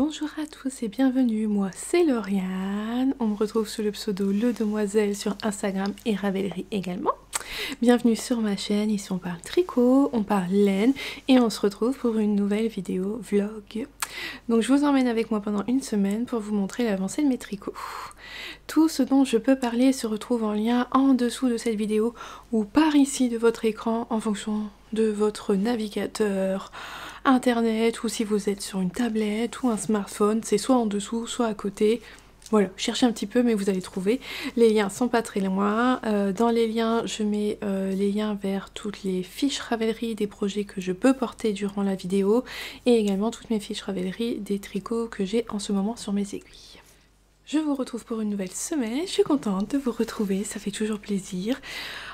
Bonjour à tous et bienvenue, moi c'est Lauriane, on me retrouve sous le pseudo Le Demoiselle sur Instagram et Ravelry également. Bienvenue sur ma chaîne, ici on parle tricot, on parle laine et on se retrouve pour une nouvelle vidéo vlog. Donc je vous emmène avec moi pendant une semaine pour vous montrer l'avancée de mes tricots. Tout ce dont je peux parler se retrouve en lien en dessous de cette vidéo ou par ici de votre écran en fonction de votre navigateur, internet ou si vous êtes sur une tablette ou un smartphone, c'est soit en dessous, soit à côté. Voilà, cherchez un petit peu mais vous allez trouver. Les liens sont pas très loin. Dans les liens, je mets les liens vers toutes les fiches Ravelry des projets que je peux porter durant la vidéo et également toutes mes fiches Ravelry des tricots que j'ai en ce moment sur mes aiguilles. Je vous retrouve pour une nouvelle semaine, je suis contente de vous retrouver, ça fait toujours plaisir.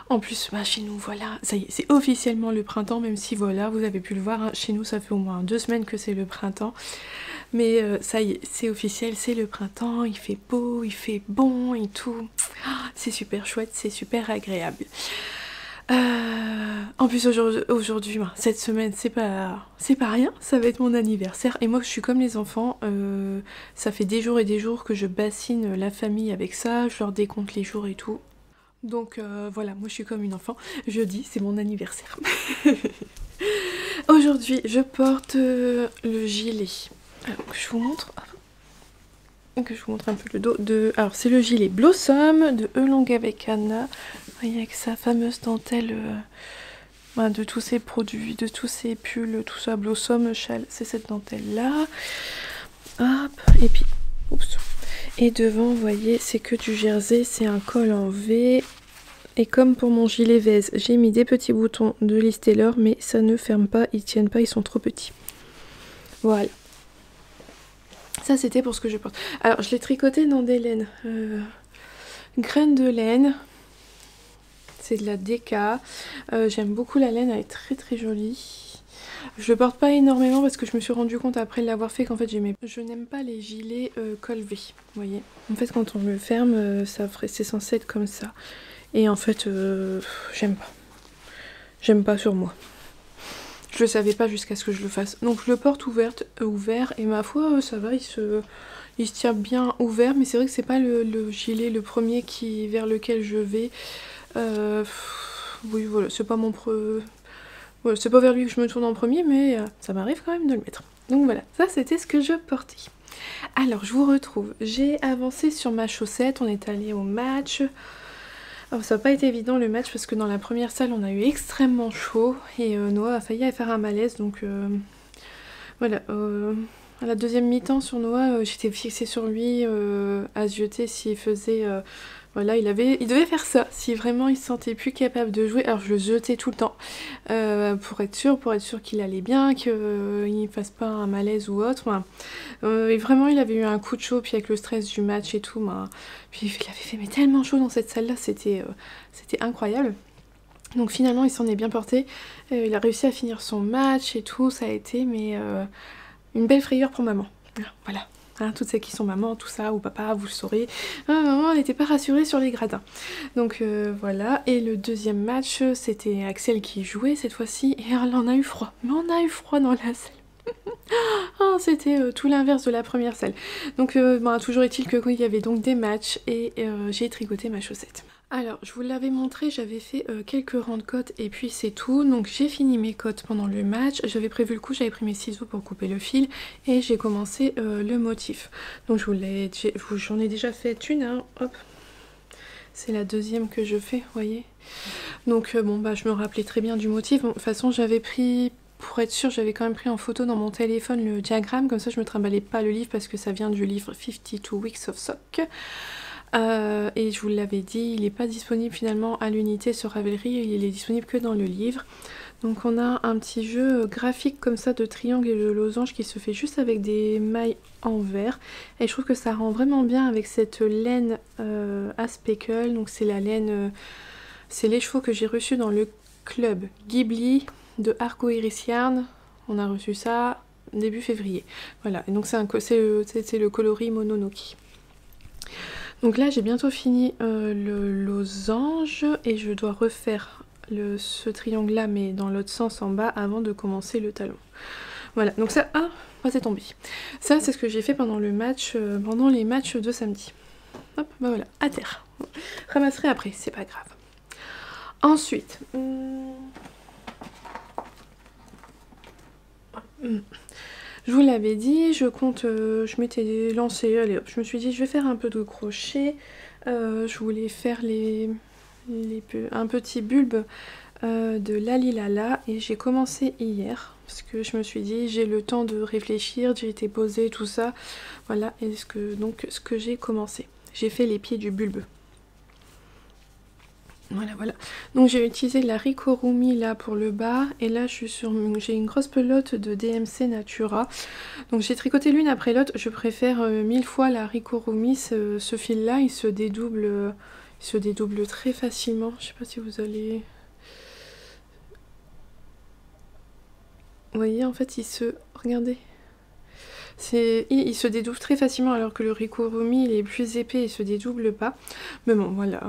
En plus, chez nous, voilà, ça y est, c'est officiellement le printemps, même si voilà, vous avez pu le voir, hein, chez nous ça fait au moins 2 semaines que c'est le printemps. Mais ça y est, c'est officiel, c'est le printemps, il fait beau, il fait bon et tout. C'est super chouette, c'est super agréable. En plus aujourd'hui, cette semaine, c'est pas rien, ça va être mon anniversaire. Et moi je suis comme les enfants, ça fait des jours et des jours que je bassine la famille avec ça, je leur décompte les jours et tout. Donc voilà, moi je suis comme une enfant, jeudi c'est mon anniversaire. Aujourd'hui je porte le gilet, alors que je vous montre un peu le dos de... Alors c'est le gilet Blossom de Elong avec Anna, voyez avec sa fameuse dentelle de tous ces produits, de tous ces pulls, tout ça, Blossom, châle, c'est cette dentelle là. Hop, et puis, oups. Et devant, vous voyez, c'est que du jersey, c'est un col en V. Et comme pour mon gilet Vez, j'ai mis des petits boutons de Liz Taylor, mais ça ne ferme pas, ils tiennent pas, ils sont trop petits. Voilà. Ça, c'était pour ce que je porte. Alors, je l'ai tricoté dans des laines. Graines de laine. C'est de la DK. J'aime beaucoup la laine, elle est très très jolie. Je le porte pas énormément parce que je me suis rendu compte après l'avoir fait qu'en fait je n'aime pas les gilets col V, vous voyez. En fait quand on le ferme, c'est censé être comme ça. Et en fait j'aime pas. J'aime pas sur moi. Je le savais pas jusqu'à ce que je le fasse. Donc je le porte ouvert et ma foi ça va, il se tient bien ouvert, mais c'est vrai que c'est pas le gilet le premier vers lequel je vais. Oui voilà, c'est pas mon voilà, c'est pas vers lui que je me tourne en premier, mais ça m'arrive quand même de le mettre. Donc voilà, ça c'était ce que je portais. Alors je vous retrouve, j'ai avancé sur ma chaussette, on est allé au match. Alors ça n'a pas été évident le match parce que dans la première salle on a eu extrêmement chaud et Noah a failli faire un malaise, donc voilà. À la deuxième mi-temps sur Noah, j'étais fixée sur lui à se jeter s'il faisait... voilà, il devait faire ça, si vraiment il se sentait plus capable de jouer. Alors je le jetais tout le temps, pour être sûr qu'il allait bien, qu'il ne fasse pas un malaise ou autre. Et vraiment il avait eu un coup de chaud, puis avec le stress du match et tout, puis il avait fait mais tellement chaud dans cette salle-là, c'était incroyable. Donc finalement il s'en est bien porté, il a réussi à finir son match et tout, ça a été mais une belle frayeur pour maman. Voilà. Hein, toutes celles qui sont maman, tout ça, ou papa, vous le saurez. Maman n'était pas rassurée sur les gradins. Donc voilà, et le deuxième match, c'était Axel qui jouait cette fois-ci, et elle en a eu froid. Mais on a eu froid dans la salle. Oh, c'était tout l'inverse de la première salle. Donc toujours est-il que il y avait donc des matchs, et j'ai tricoté ma chaussette. Alors, je vous l'avais montré, j'avais fait quelques rangs de côtes et puis c'est tout. Donc j'ai fini mes côtes pendant le match, j'avais prévu le coup, j'avais pris mes ciseaux pour couper le fil et j'ai commencé le motif. Donc j'en ai déjà fait une, hein, hop. C'est la deuxième que je fais, vous voyez. Donc je me rappelais très bien du motif. Bon, de toute façon, j'avais pris... Pour être sûre, j'avais quand même pris en photo dans mon téléphone le diagramme, comme ça je me trimballais pas le livre parce que ça vient du livre 52 Weeks of Sock. Et je vous l'avais dit, il n'est pas disponible finalement à l'unité sur Ravelry, il est disponible que dans le livre. Donc on a un petit jeu graphique comme ça de triangle et de losange qui se fait juste avec des mailles en verre. Et je trouve que ça rend vraiment bien avec cette laine à speckle. Donc c'est la laine, c'est les chevaux que j'ai reçus dans le club Ghibli de Arco Iris Yarn. On a reçu ça début février. Voilà, et donc c'est le coloris Mononoke. Donc là j'ai bientôt fini le losange et je dois refaire ce triangle là mais dans l'autre sens en bas avant de commencer le talon. Voilà, donc ça, ah, c'est tombé. Ça, c'est ce que j'ai fait pendant le match, pendant les matchs de samedi. Hop, bah voilà, à terre. Ramasserai après, c'est pas grave. Ensuite, je vous l'avais dit, je compte, je m'étais lancée, allez hop, je me suis dit je vais faire un peu de crochet. Je voulais faire un petit bulbe de Lalilala et j'ai commencé hier parce que je me suis dit j'ai le temps de réfléchir, j'ai été posée, tout ça. Voilà, et ce que j'ai commencé. J'ai fait les pieds du bulbe. Voilà, voilà. Donc j'ai utilisé la Rikorumi là pour le bas et là j'ai une grosse pelote de DMC Natura. Donc j'ai tricoté l'une après l'autre. Je préfère 1000 fois la Rikorumi. Ce fil là il se dédouble très facilement. Je sais pas si vous allez... Vous voyez, en fait regardez. Il se dédouble très facilement alors que le Rikorumi il est plus épais et il se dédouble pas. Mais bon voilà,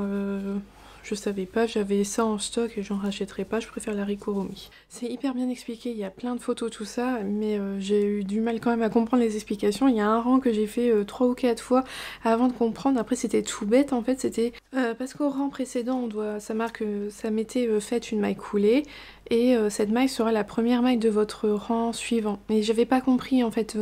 je savais pas, j'avais ça en stock et j'en rachèterai pas, je préfère la Rikorumi. C'est hyper bien expliqué, il y a plein de photos tout ça, mais j'ai eu du mal quand même à comprendre les explications. Il y a un rang que j'ai fait 3 ou 4 fois avant de comprendre. Après c'était tout bête en fait, c'était parce qu'au rang précédent ça mettait faites une maille coulée. Et cette maille sera la première maille de votre rang suivant. Mais j'avais pas compris en fait,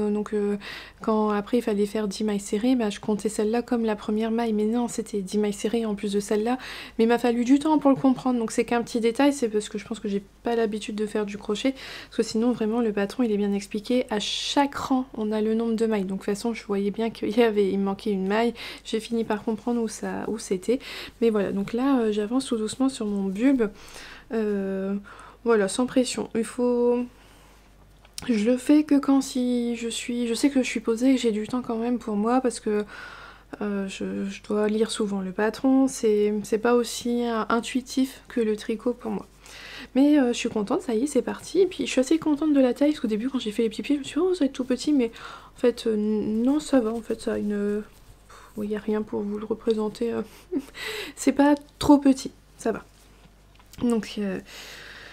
quand après il fallait faire 10 mailles serrées, bah, je comptais celle-là comme la première maille, mais non, c'était 10 mailles serrées en plus de celle-là. Mais il m'a fallu du temps pour le comprendre, donc c'est qu'un petit détail, c'est parce que je pense que j'ai pas l'habitude de faire du crochet, parce que sinon vraiment le patron il est bien expliqué, à chaque rang on a le nombre de mailles, donc de toute façon je voyais bien qu'il me manquait une maille, j'ai fini par comprendre où c'était. Mais voilà, donc là j'avance tout doucement sur mon bulbe. Voilà, sans pression. Je le fais que quand je sais que je suis posée et que j'ai du temps quand même pour moi parce que je dois lire souvent le patron. C'est pas aussi intuitif que le tricot pour moi. Mais je suis contente, ça y est, c'est parti. Et puis je suis assez contente de la taille parce qu'au début quand j'ai fait les petits pieds, je me suis dit oh ça va être tout petit, mais en fait non ça va, en fait ça a une... Il n'y a rien pour vous le représenter. C'est pas trop petit, ça va. Donc...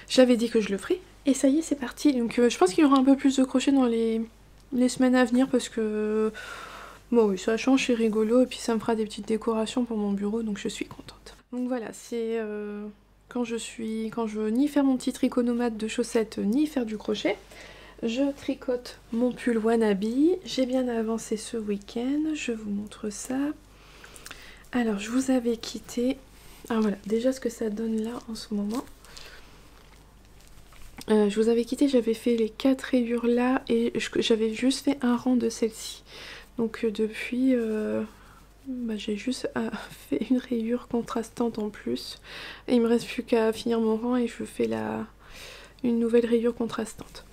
j'avais dit que je le ferais, et ça y est, c'est parti. Donc je pense qu'il y aura un peu plus de crochets dans les semaines à venir, parce que... Bon oui, ça change, c'est rigolo, et puis ça me fera des petites décorations pour mon bureau, donc je suis contente. Donc voilà, c'est quand je veux ni faire mon petit tricot nomade de chaussettes, ni faire du crochet, je tricote mon pull wannabe. J'ai bien avancé ce week-end, je vous montre ça. Alors, je vous avais quitté... Ah voilà, déjà ce que ça donne là en ce moment. Je vous avais quitté, j'avais fait les 4 rayures là et j'avais juste fait un rang de celle-ci. Donc depuis, j'ai juste fait une rayure contrastante en plus. Et il me reste plus qu'à finir mon rang et je fais une nouvelle rayure contrastante.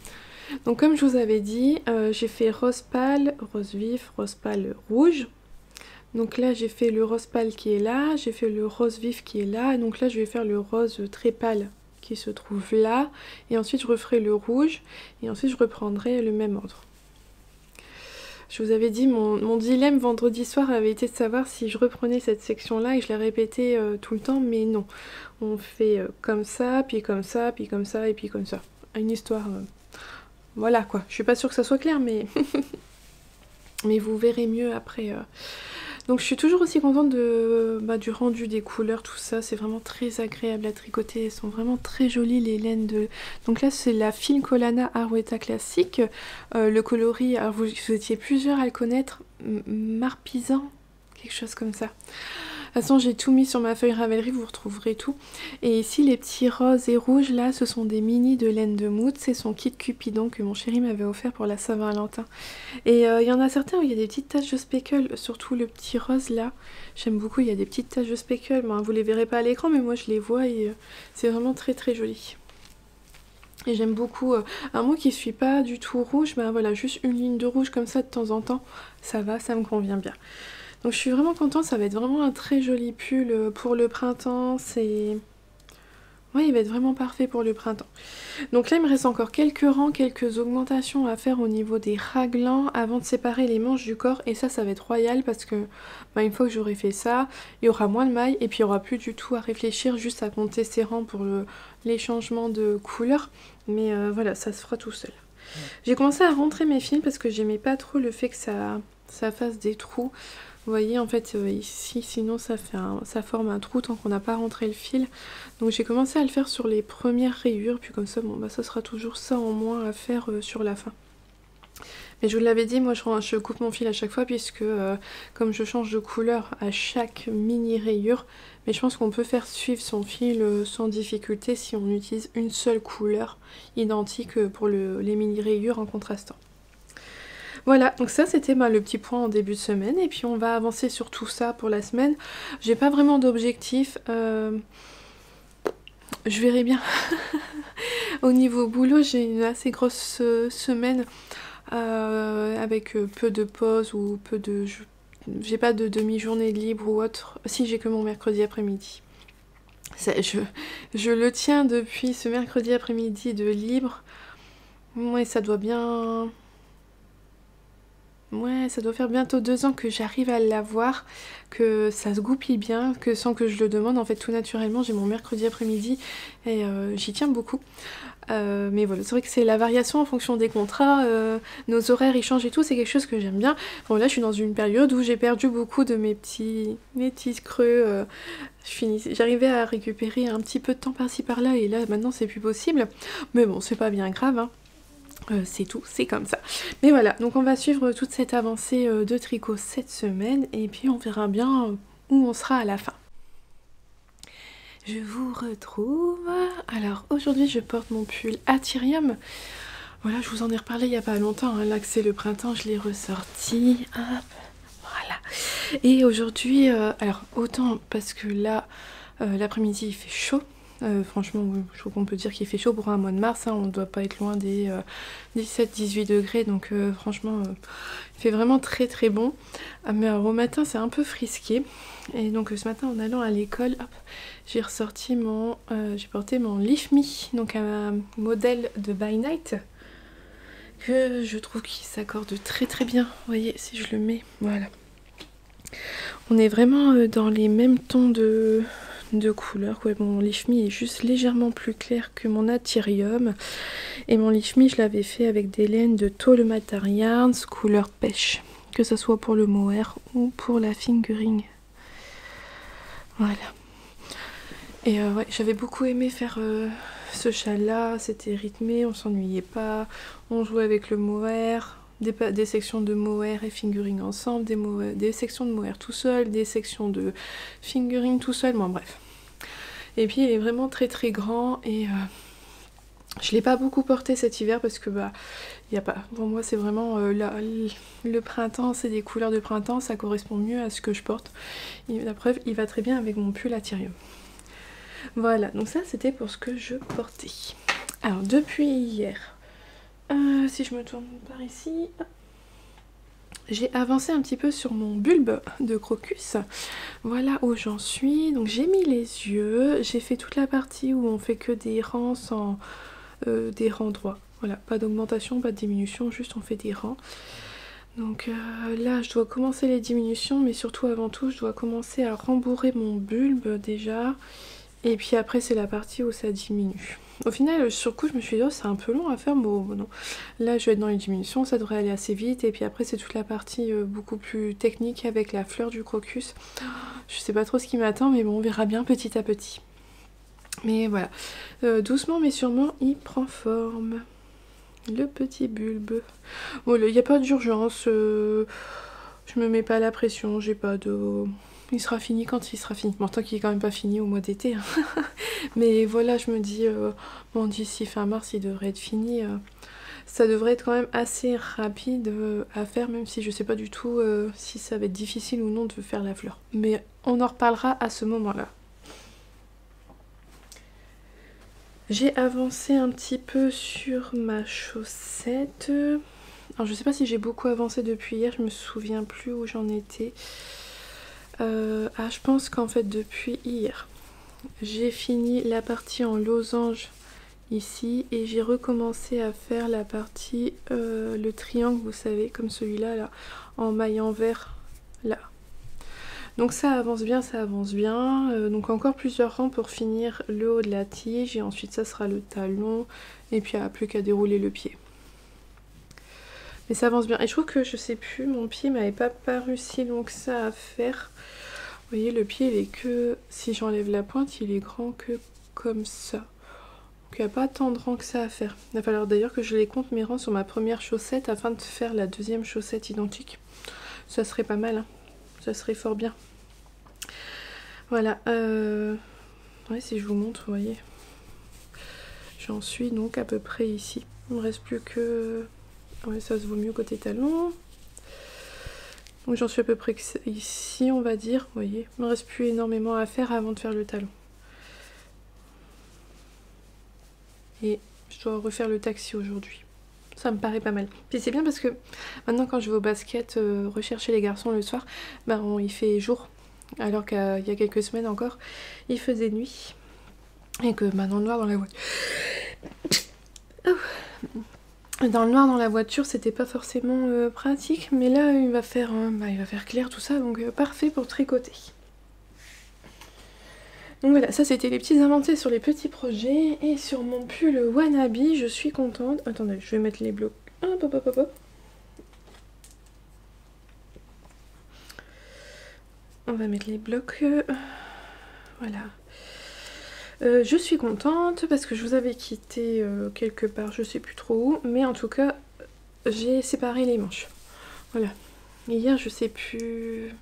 Donc comme je vous avais dit, j'ai fait rose pâle, rose vif, rose pâle, rouge. Donc là j'ai fait le rose pâle qui est là, j'ai fait le rose vif qui est là. Et donc là je vais faire le rose très pâle qui se trouve là, et ensuite je referai le rouge, et ensuite je reprendrai le même ordre. Je vous avais dit, mon dilemme vendredi soir avait été de savoir si je reprenais cette section là, et je l'ai répété tout le temps, mais non. On fait comme ça, puis comme ça, puis comme ça, et puis comme ça. Une histoire... Voilà quoi, je suis pas sûre que ça soit clair, mais... mais vous verrez mieux après... Donc je suis toujours aussi contente du rendu des couleurs, tout ça, c'est vraiment très agréable à tricoter, elles sont vraiment très jolies les laines de... Donc là c'est la Fine Collana Arwetta classique, le coloris, alors vous étiez plusieurs à le connaître, Marpisan, quelque chose comme ça. De toute façon j'ai tout mis sur ma feuille Ravelry, vous retrouverez tout. Et ici les petits roses et rouges là, ce sont des mini de laine de mout, c'est son kit Cupidon que mon chéri m'avait offert pour la Saint-Valentin. Et il y en a certains où il y a des petites taches de speckle, surtout le petit rose là, j'aime beaucoup, il y a des petites taches de speckle, bon, vous les verrez pas à l'écran mais moi je les vois et c'est vraiment très très joli. Et j'aime beaucoup, moi qui suis pas du tout rouge, voilà, juste une ligne de rouge comme ça de temps en temps, ça va, ça me convient bien. Donc je suis vraiment contente, ça va être vraiment un très joli pull pour le printemps, c'est... Ouais, il va être vraiment parfait pour le printemps. Donc là, il me reste encore quelques rangs, quelques augmentations à faire au niveau des raglans avant de séparer les manches du corps. Et ça va être royal parce que une fois que j'aurai fait ça, il y aura moins de mailles et puis il n'y aura plus du tout à réfléchir, juste à compter ses rangs pour les changements de couleur. Mais voilà, ça se fera tout seul. J'ai commencé à rentrer mes fils parce que j'aimais pas trop le fait que ça fasse des trous. Vous voyez, en fait, ici, sinon ça forme un trou tant qu'on n'a pas rentré le fil. Donc j'ai commencé à le faire sur les premières rayures, puis comme ça, bon, bah, ça sera toujours ça en moins à faire sur la fin. Mais je vous l'avais dit, moi je coupe mon fil à chaque fois puisque comme je change de couleur à chaque mini rayure, mais je pense qu'on peut faire suivre son fil sans difficulté si on utilise une seule couleur identique pour les mini rayures en contrastant. Voilà, donc ça c'était le petit point en début de semaine et puis on va avancer sur tout ça pour la semaine. J'ai pas vraiment d'objectif, je verrai bien. Au niveau boulot, j'ai une assez grosse semaine avec peu de pauses ou peu de... J'ai pas de demi-journée libre ou autre. Si, j'ai que mon mercredi après-midi. Je le tiens depuis ce mercredi après-midi de libre. Ouais, ça doit bien... Ouais, ça doit faire bientôt 2 ans que j'arrive à l'avoir, que ça se goupille bien, que sans que je le demande, en fait tout naturellement, j'ai mon mercredi après-midi et j'y tiens beaucoup. Mais voilà, c'est vrai que c'est la variation en fonction des contrats, nos horaires ils changent et tout, c'est quelque chose que j'aime bien. Bon là je suis dans une période où j'ai perdu beaucoup de mes petits creux, j'arrivais à récupérer un petit peu de temps par-ci par-là et là maintenant c'est plus possible. Mais bon, c'est pas bien grave, hein. C'est tout, c'est comme ça. Mais voilà, donc on va suivre toute cette avancée de tricot cette semaine et puis on verra bien où on sera à la fin. Je vous retrouve. Alors aujourd'hui je porte mon pull Atyrium. Voilà, je vous en ai reparlé il n'y a pas longtemps, hein. Là que c'est le printemps, je l'ai ressorti. Hop, voilà. Et aujourd'hui, alors autant parce que là, l'après-midi il fait chaud. Franchement, je trouve qu'on peut dire qu'il fait chaud pour un mois de mars, hein, on ne doit pas être loin des 17-18 degrés, donc franchement, il fait vraiment très très bon. Mais alors, au matin, c'est un peu frisqué, et donc ce matin, en allant à l'école, j'ai ressorti j'ai porté mon Leave Me, donc un modèle de By Night, que je trouve qu'il s'accorde très très bien. Vous voyez, si je le mets, voilà. On est vraiment dans les mêmes tons de couleurs. Ouais, mon Leave Me est juste légèrement plus clair que mon Atyrium. Et mon Leave Me, je l'avais fait avec des laines de Tolematar Yarns couleur pêche. Que ce soit pour le mohair ou pour la fingering. Voilà. Et ouais, j'avais beaucoup aimé faire ce châle-là. C'était rythmé, on s'ennuyait pas. On jouait avec le mohair. Des sections de mohair et fingering ensemble, des sections de mohair tout seul, des sections de fingering tout seul, bon bref. Et puis il est vraiment très très grand et je l'ai pas beaucoup porté cet hiver parce que y a pas. Pour moi c'est vraiment le printemps, c'est des couleurs de printemps, ça correspond mieux à ce que je porte. Et la preuve, il va très bien avec mon pull Atyrium. Voilà, donc ça c'était pour ce que je portais. Alors depuis hier... si je me tourne par ici, j'ai avancé un petit peu sur mon bulbe de crocus. Voilà où j'en suis. Donc j'ai mis les yeux, j'ai fait toute la partie où on fait que des rangs sans des rangs droits. Voilà, pas d'augmentation, pas de diminution, juste on fait des rangs. Donc là je dois commencer les diminutions, mais surtout avant tout je dois commencer à rembourrer mon bulbe déjà. Et puis après c'est la partie où ça diminue. Au final, sur le coup, je me suis dit, oh, c'est un peu long à faire, bon non. Là, je vais être dans les diminutions, ça devrait aller assez vite. Et puis après, c'est toute la partie beaucoup plus technique avec la fleur du crocus. Je sais pas trop ce qui m'attend, mais bon, on verra bien petit à petit. Mais voilà, doucement mais sûrement, il prend forme. Le petit bulbe. Bon, il n'y a pas d'urgence, je me mets pas la pression, j'ai pas de... Il sera fini quand il sera fini. Bon, tant qu'il est quand même pas fini au mois d'été. Hein. Mais voilà, je me dis, bon, d'ici fin mars, il devrait être fini. Ça devrait être quand même assez rapide à faire, même si je sais pas du tout si ça va être difficile ou non de faire la fleur. Mais on en reparlera à ce moment-là. J'ai avancé un petit peu sur ma chaussette. Alors, je sais pas si j'ai beaucoup avancé depuis hier, je me souviens plus où j'en étais. Je pense qu'en fait depuis hier j'ai fini la partie en losange ici et j'ai recommencé à faire la partie le triangle, vous savez, comme celui-là là, en maille en vert là. Donc ça avance bien, ça avance bien. Donc encore plusieurs rangs pour finir le haut de la tige et ensuite ça sera le talon et puis il n'y a plus qu'à dérouler le pied. Mais ça avance bien. Et je trouve que, je sais plus, mon pied m'avait pas paru si long que ça à faire. Vous voyez, le pied, il est que... Si j'enlève la pointe, il est grand que comme ça. Donc il n'y a pas tant de rangs que ça à faire. Il va falloir d'ailleurs que je les compte mes rangs sur ma première chaussette afin de faire la deuxième chaussette identique. Ça serait pas mal, hein. Ça serait fort bien. Voilà. Ouais, si je vous montre, vous voyez. J'en suis donc à peu près ici. Il ne me reste plus que... Ouais, ça se vaut mieux côté talon. Donc j'en suis à peu près ici, on va dire. Vous voyez, il ne me reste plus énormément à faire avant de faire le talon. Et je dois refaire le taxi aujourd'hui. Ça me paraît pas mal. Puis c'est bien parce que maintenant quand je vais au basket rechercher les garçons le soir, bah il fait jour. Alors qu'il y a quelques semaines encore, il faisait nuit. Et que dans le noir dans la voiture... Dans le noir dans la voiture, c'était pas forcément pratique. Mais là, il va faire clair tout ça, donc parfait pour tricoter. Donc voilà, ça c'était les petits inventés sur les petits projets. Et sur mon pull Wannabe, je suis contente. Attendez, je vais mettre les blocs. Hop, hop, hop, hop, hop. On va mettre les blocs. Voilà. Je suis contente parce que je vous avais quitté quelque part, je sais plus trop où. Mais en tout cas, j'ai séparé les manches. Voilà. Hier, je sais plus...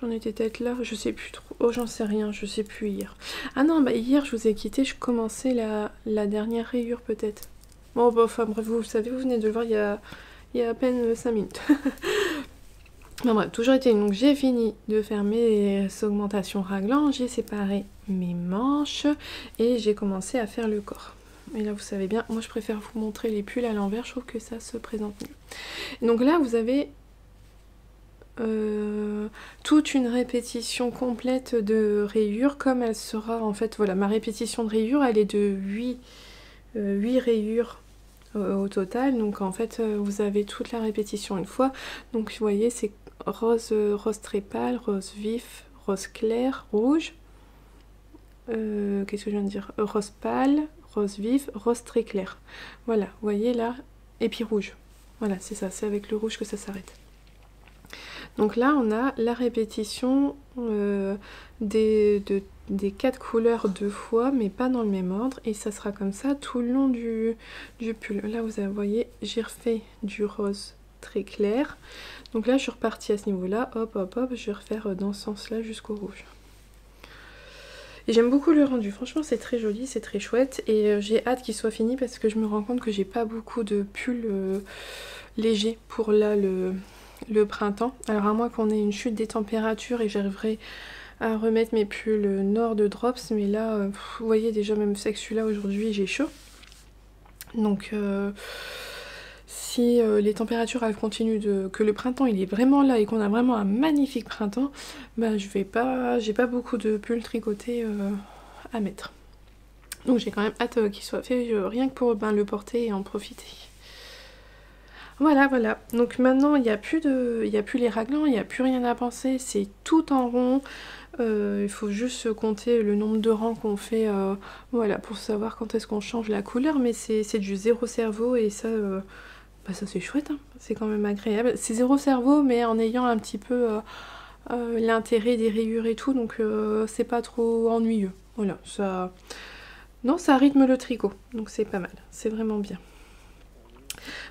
J'en étais peut-être là, je sais plus trop. Oh, j'en sais rien, je sais plus hier. Ah non, bah hier je vous ai quitté, je commençais la dernière rayure peut-être. Bon, bah, enfin bref, vous savez, vous venez de le voir il y a à peine 5 minutes. Bon, bref, toujours été. Donc j'ai fini de faire mes augmentations raglan, j'ai séparé mes manches et j'ai commencé à faire le corps. Et là, vous savez bien, moi je préfère vous montrer les pulls à l'envers, je trouve que ça se présente mieux. Donc là, vous avez... toute une répétition complète de rayures comme elle sera en fait, voilà, ma répétition de rayures elle est de 8 rayures au total, donc en fait vous avez toute la répétition une fois, donc vous voyez c'est rose, rose très pâle, rose vif, rose clair, rouge, qu'est-ce que je viens de dire, rose pâle, rose vif, rose très clair, voilà, vous voyez là, et puis rouge, voilà c'est ça, c'est avec le rouge que ça s'arrête. Donc là, on a la répétition des 4 couleurs 2 fois, mais pas dans le même ordre. Et ça sera comme ça tout le long du pull. Là, vous voyez, j'ai refait du rose très clair. Donc là, je suis repartie à ce niveau-là. Hop, hop, hop, je vais refaire dans ce sens-là jusqu'au rouge. Et j'aime beaucoup le rendu. Franchement, c'est très joli, c'est très chouette. Et j'ai hâte qu'il soit fini parce que je me rends compte que j'ai pas beaucoup de pulls légers pour là le printemps. Alors à moins qu'on ait une chute des températures et j'arriverai à remettre mes pulls nord de drops, mais là vous voyez déjà même que celui-là aujourd'hui j'ai chaud, donc si les températures elles continuent que le printemps il est vraiment là et qu'on a vraiment un magnifique printemps, bah j'ai pas beaucoup de pulls tricotés à mettre, donc j'ai quand même hâte qu'il soit fait rien que pour le porter et en profiter. Voilà, voilà. Donc maintenant, il n'y a plus les raglans, il n'y a plus rien à penser, c'est tout en rond. Il faut juste compter le nombre de rangs qu'on fait, voilà, pour savoir quand est-ce qu'on change la couleur. Mais c'est du zéro cerveau et ça, ça c'est chouette, hein. C'est quand même agréable. C'est zéro cerveau, mais en ayant un petit peu l'intérêt des rayures et tout, donc c'est pas trop ennuyeux. Voilà, ça... Non, ça rythme le tricot, donc c'est pas mal, c'est vraiment bien.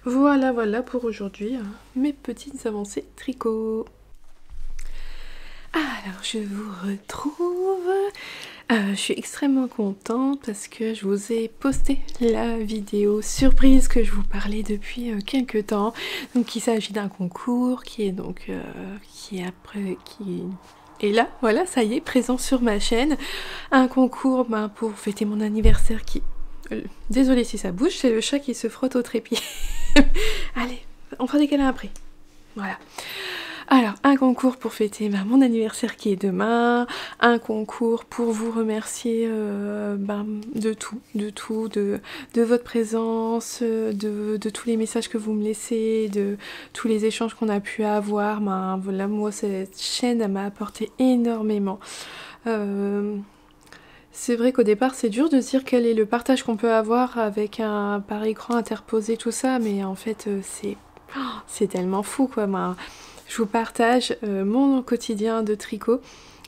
Voilà, voilà pour aujourd'hui, hein, mes petites avancées tricot. Alors, je vous retrouve. Je suis extrêmement contente parce que je vous ai posté la vidéo surprise que je vous parlais depuis quelques temps. Donc, il s'agit d'un concours qui est donc qui est là, voilà, ça y est, présent sur ma chaîne. Un concours pour fêter mon anniversaire qui... Désolée si ça bouge, c'est le chat qui se frotte au trépied. Allez, on fera des câlins après. Voilà. Alors, un concours pour fêter mon anniversaire qui est demain, un concours pour vous remercier de tout, de votre présence, de tous les messages que vous me laissez, de tous les échanges qu'on a pu avoir. Voilà, moi, cette chaîne, elle m'a apporté énormément. C'est vrai qu'au départ c'est dur de se dire quel est le partage qu'on peut avoir avec un par écran interposé tout ça, mais en fait c'est tellement fou quoi. Moi, je vous partage mon quotidien de tricot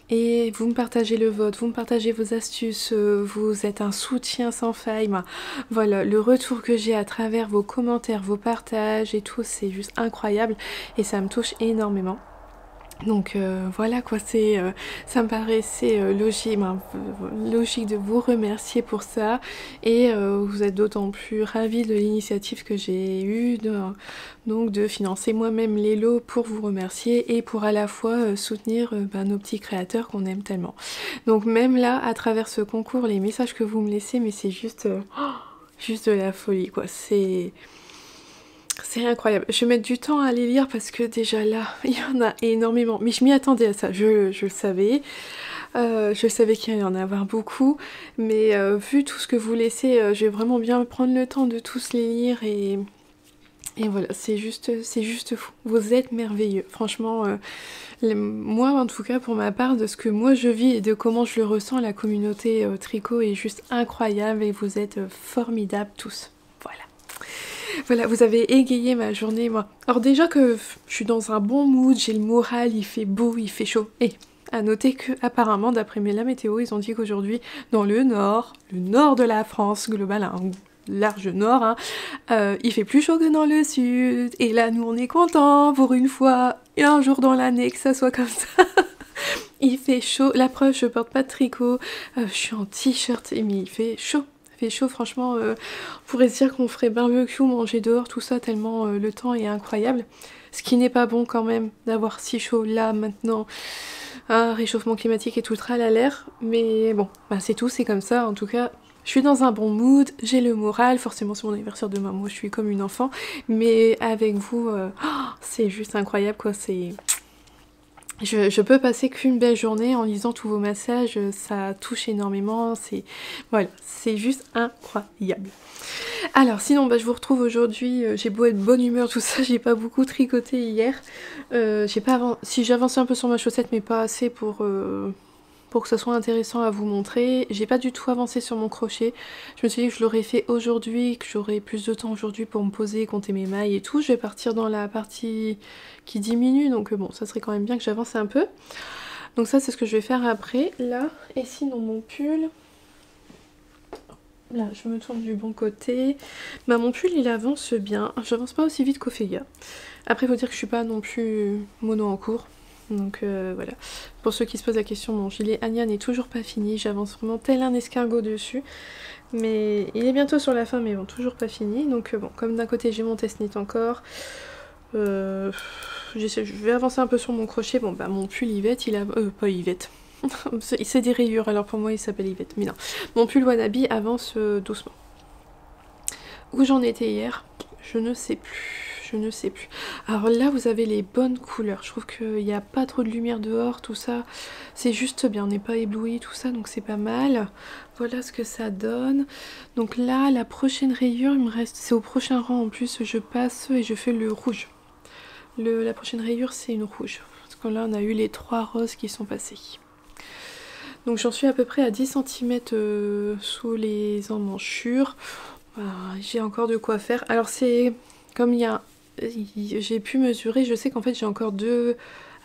et vous me partagez le vôtre, vous me partagez vos astuces, vous êtes un soutien sans faille. Moi, voilà, le retour que j'ai à travers vos commentaires, vos partages et tout, c'est juste incroyable et ça me touche énormément. Donc voilà quoi, ça me paraissait logique de vous remercier pour ça et vous êtes d'autant plus ravis de l'initiative que j'ai eue donc de financer moi-même les lots pour vous remercier et pour à la fois soutenir nos petits créateurs qu'on aime tellement. Donc même là, à travers ce concours, les messages que vous me laissez, mais c'est juste de la folie quoi, c'est incroyable. Je vais mettre du temps à les lire parce que déjà là, il y en a énormément. Mais je m'y attendais à ça, je le savais. Je savais qu'il y en allait avoir beaucoup. Mais vu tout ce que vous laissez, je vais vraiment bien prendre le temps de tous les lire. Et voilà, c'est juste fou. Vous êtes merveilleux. Franchement, moi en tout cas pour ma part, de ce que moi je vis et de comment je le ressens, la communauté tricot est juste incroyable et vous êtes formidables tous. Voilà. Voilà, vous avez égayé ma journée, moi. Alors déjà que je suis dans un bon mood, j'ai le moral, il fait beau, il fait chaud. Et à noter que apparemment, d'après la météo, ils ont dit qu'aujourd'hui, dans le nord de la France, global, un large nord, hein, il fait plus chaud que dans le sud. Et là, nous, on est contents pour une fois, et un jour dans l'année, que ça soit comme ça. Il fait chaud. La preuve, je porte pas de tricot, je suis en t-shirt, mais il fait chaud. Fait chaud, franchement, on pourrait se dire qu'on ferait barbecue, manger dehors, tout ça, tellement le temps est incroyable. Ce qui n'est pas bon quand même d'avoir si chaud là, maintenant, un réchauffement climatique et tout le tralala, mais bon, c'est tout, c'est comme ça, en tout cas, je suis dans un bon mood, j'ai le moral, forcément c'est mon anniversaire demain, moi je suis comme une enfant, mais avec vous, c'est juste incroyable quoi, c'est... Je peux passer qu'une belle journée en lisant tous vos messages, ça touche énormément, voilà, c'est juste incroyable. Alors sinon, je vous retrouve aujourd'hui, j'ai beau être de bonne humeur, tout ça, j'ai pas beaucoup tricoté hier. Si j'ai avancé un peu sur ma chaussette, mais pas assez pour que ce soit intéressant à vous montrer. J'ai pas du tout avancé sur mon crochet. Je me suis dit que je l'aurais fait aujourd'hui, que j'aurais plus de temps aujourd'hui pour me poser, compter mes mailles et tout. Je vais partir dans la partie qui diminue, donc bon, ça serait quand même bien que j'avance un peu. Donc ça, c'est ce que je vais faire après, là. Et sinon, mon pull... Là, je me tourne du bon côté. Mon pull, il avance bien. J'avance pas aussi vite qu'Ophélia. Après, il faut dire que je suis pas non plus mono en cours. Donc voilà. Pour ceux qui se posent la question, mon gilet Anya n'est toujours pas fini. J'avance vraiment tel un escargot dessus. Mais il est bientôt sur la fin, mais bon, toujours pas fini. Donc bon, comme d'un côté j'ai mon test knit encore, je vais avancer un peu sur mon crochet. Bon, mon pull Yvette, il a... pas Yvette. C'est des rayures, alors pour moi il s'appelle Yvette, mais non. Mon pull Wannabe avance doucement. Où j'en étais hier, je ne sais plus. Alors là, vous avez les bonnes couleurs. Je trouve qu'il n'y a pas trop de lumière dehors, tout ça. C'est juste bien, on n'est pas ébloui, tout ça, donc c'est pas mal. Voilà ce que ça donne. Donc là, la prochaine rayure, il me reste... C'est au prochain rang en plus, je passe et je fais le rouge. La prochaine rayure, c'est une rouge. Parce que là, on a eu les 3 roses qui sont passés. Donc j'en suis à peu près à 10 cm sous les emmanchures. J'ai encore de quoi faire. Alors c'est comme j'ai pu mesurer, je sais qu'en fait j'ai encore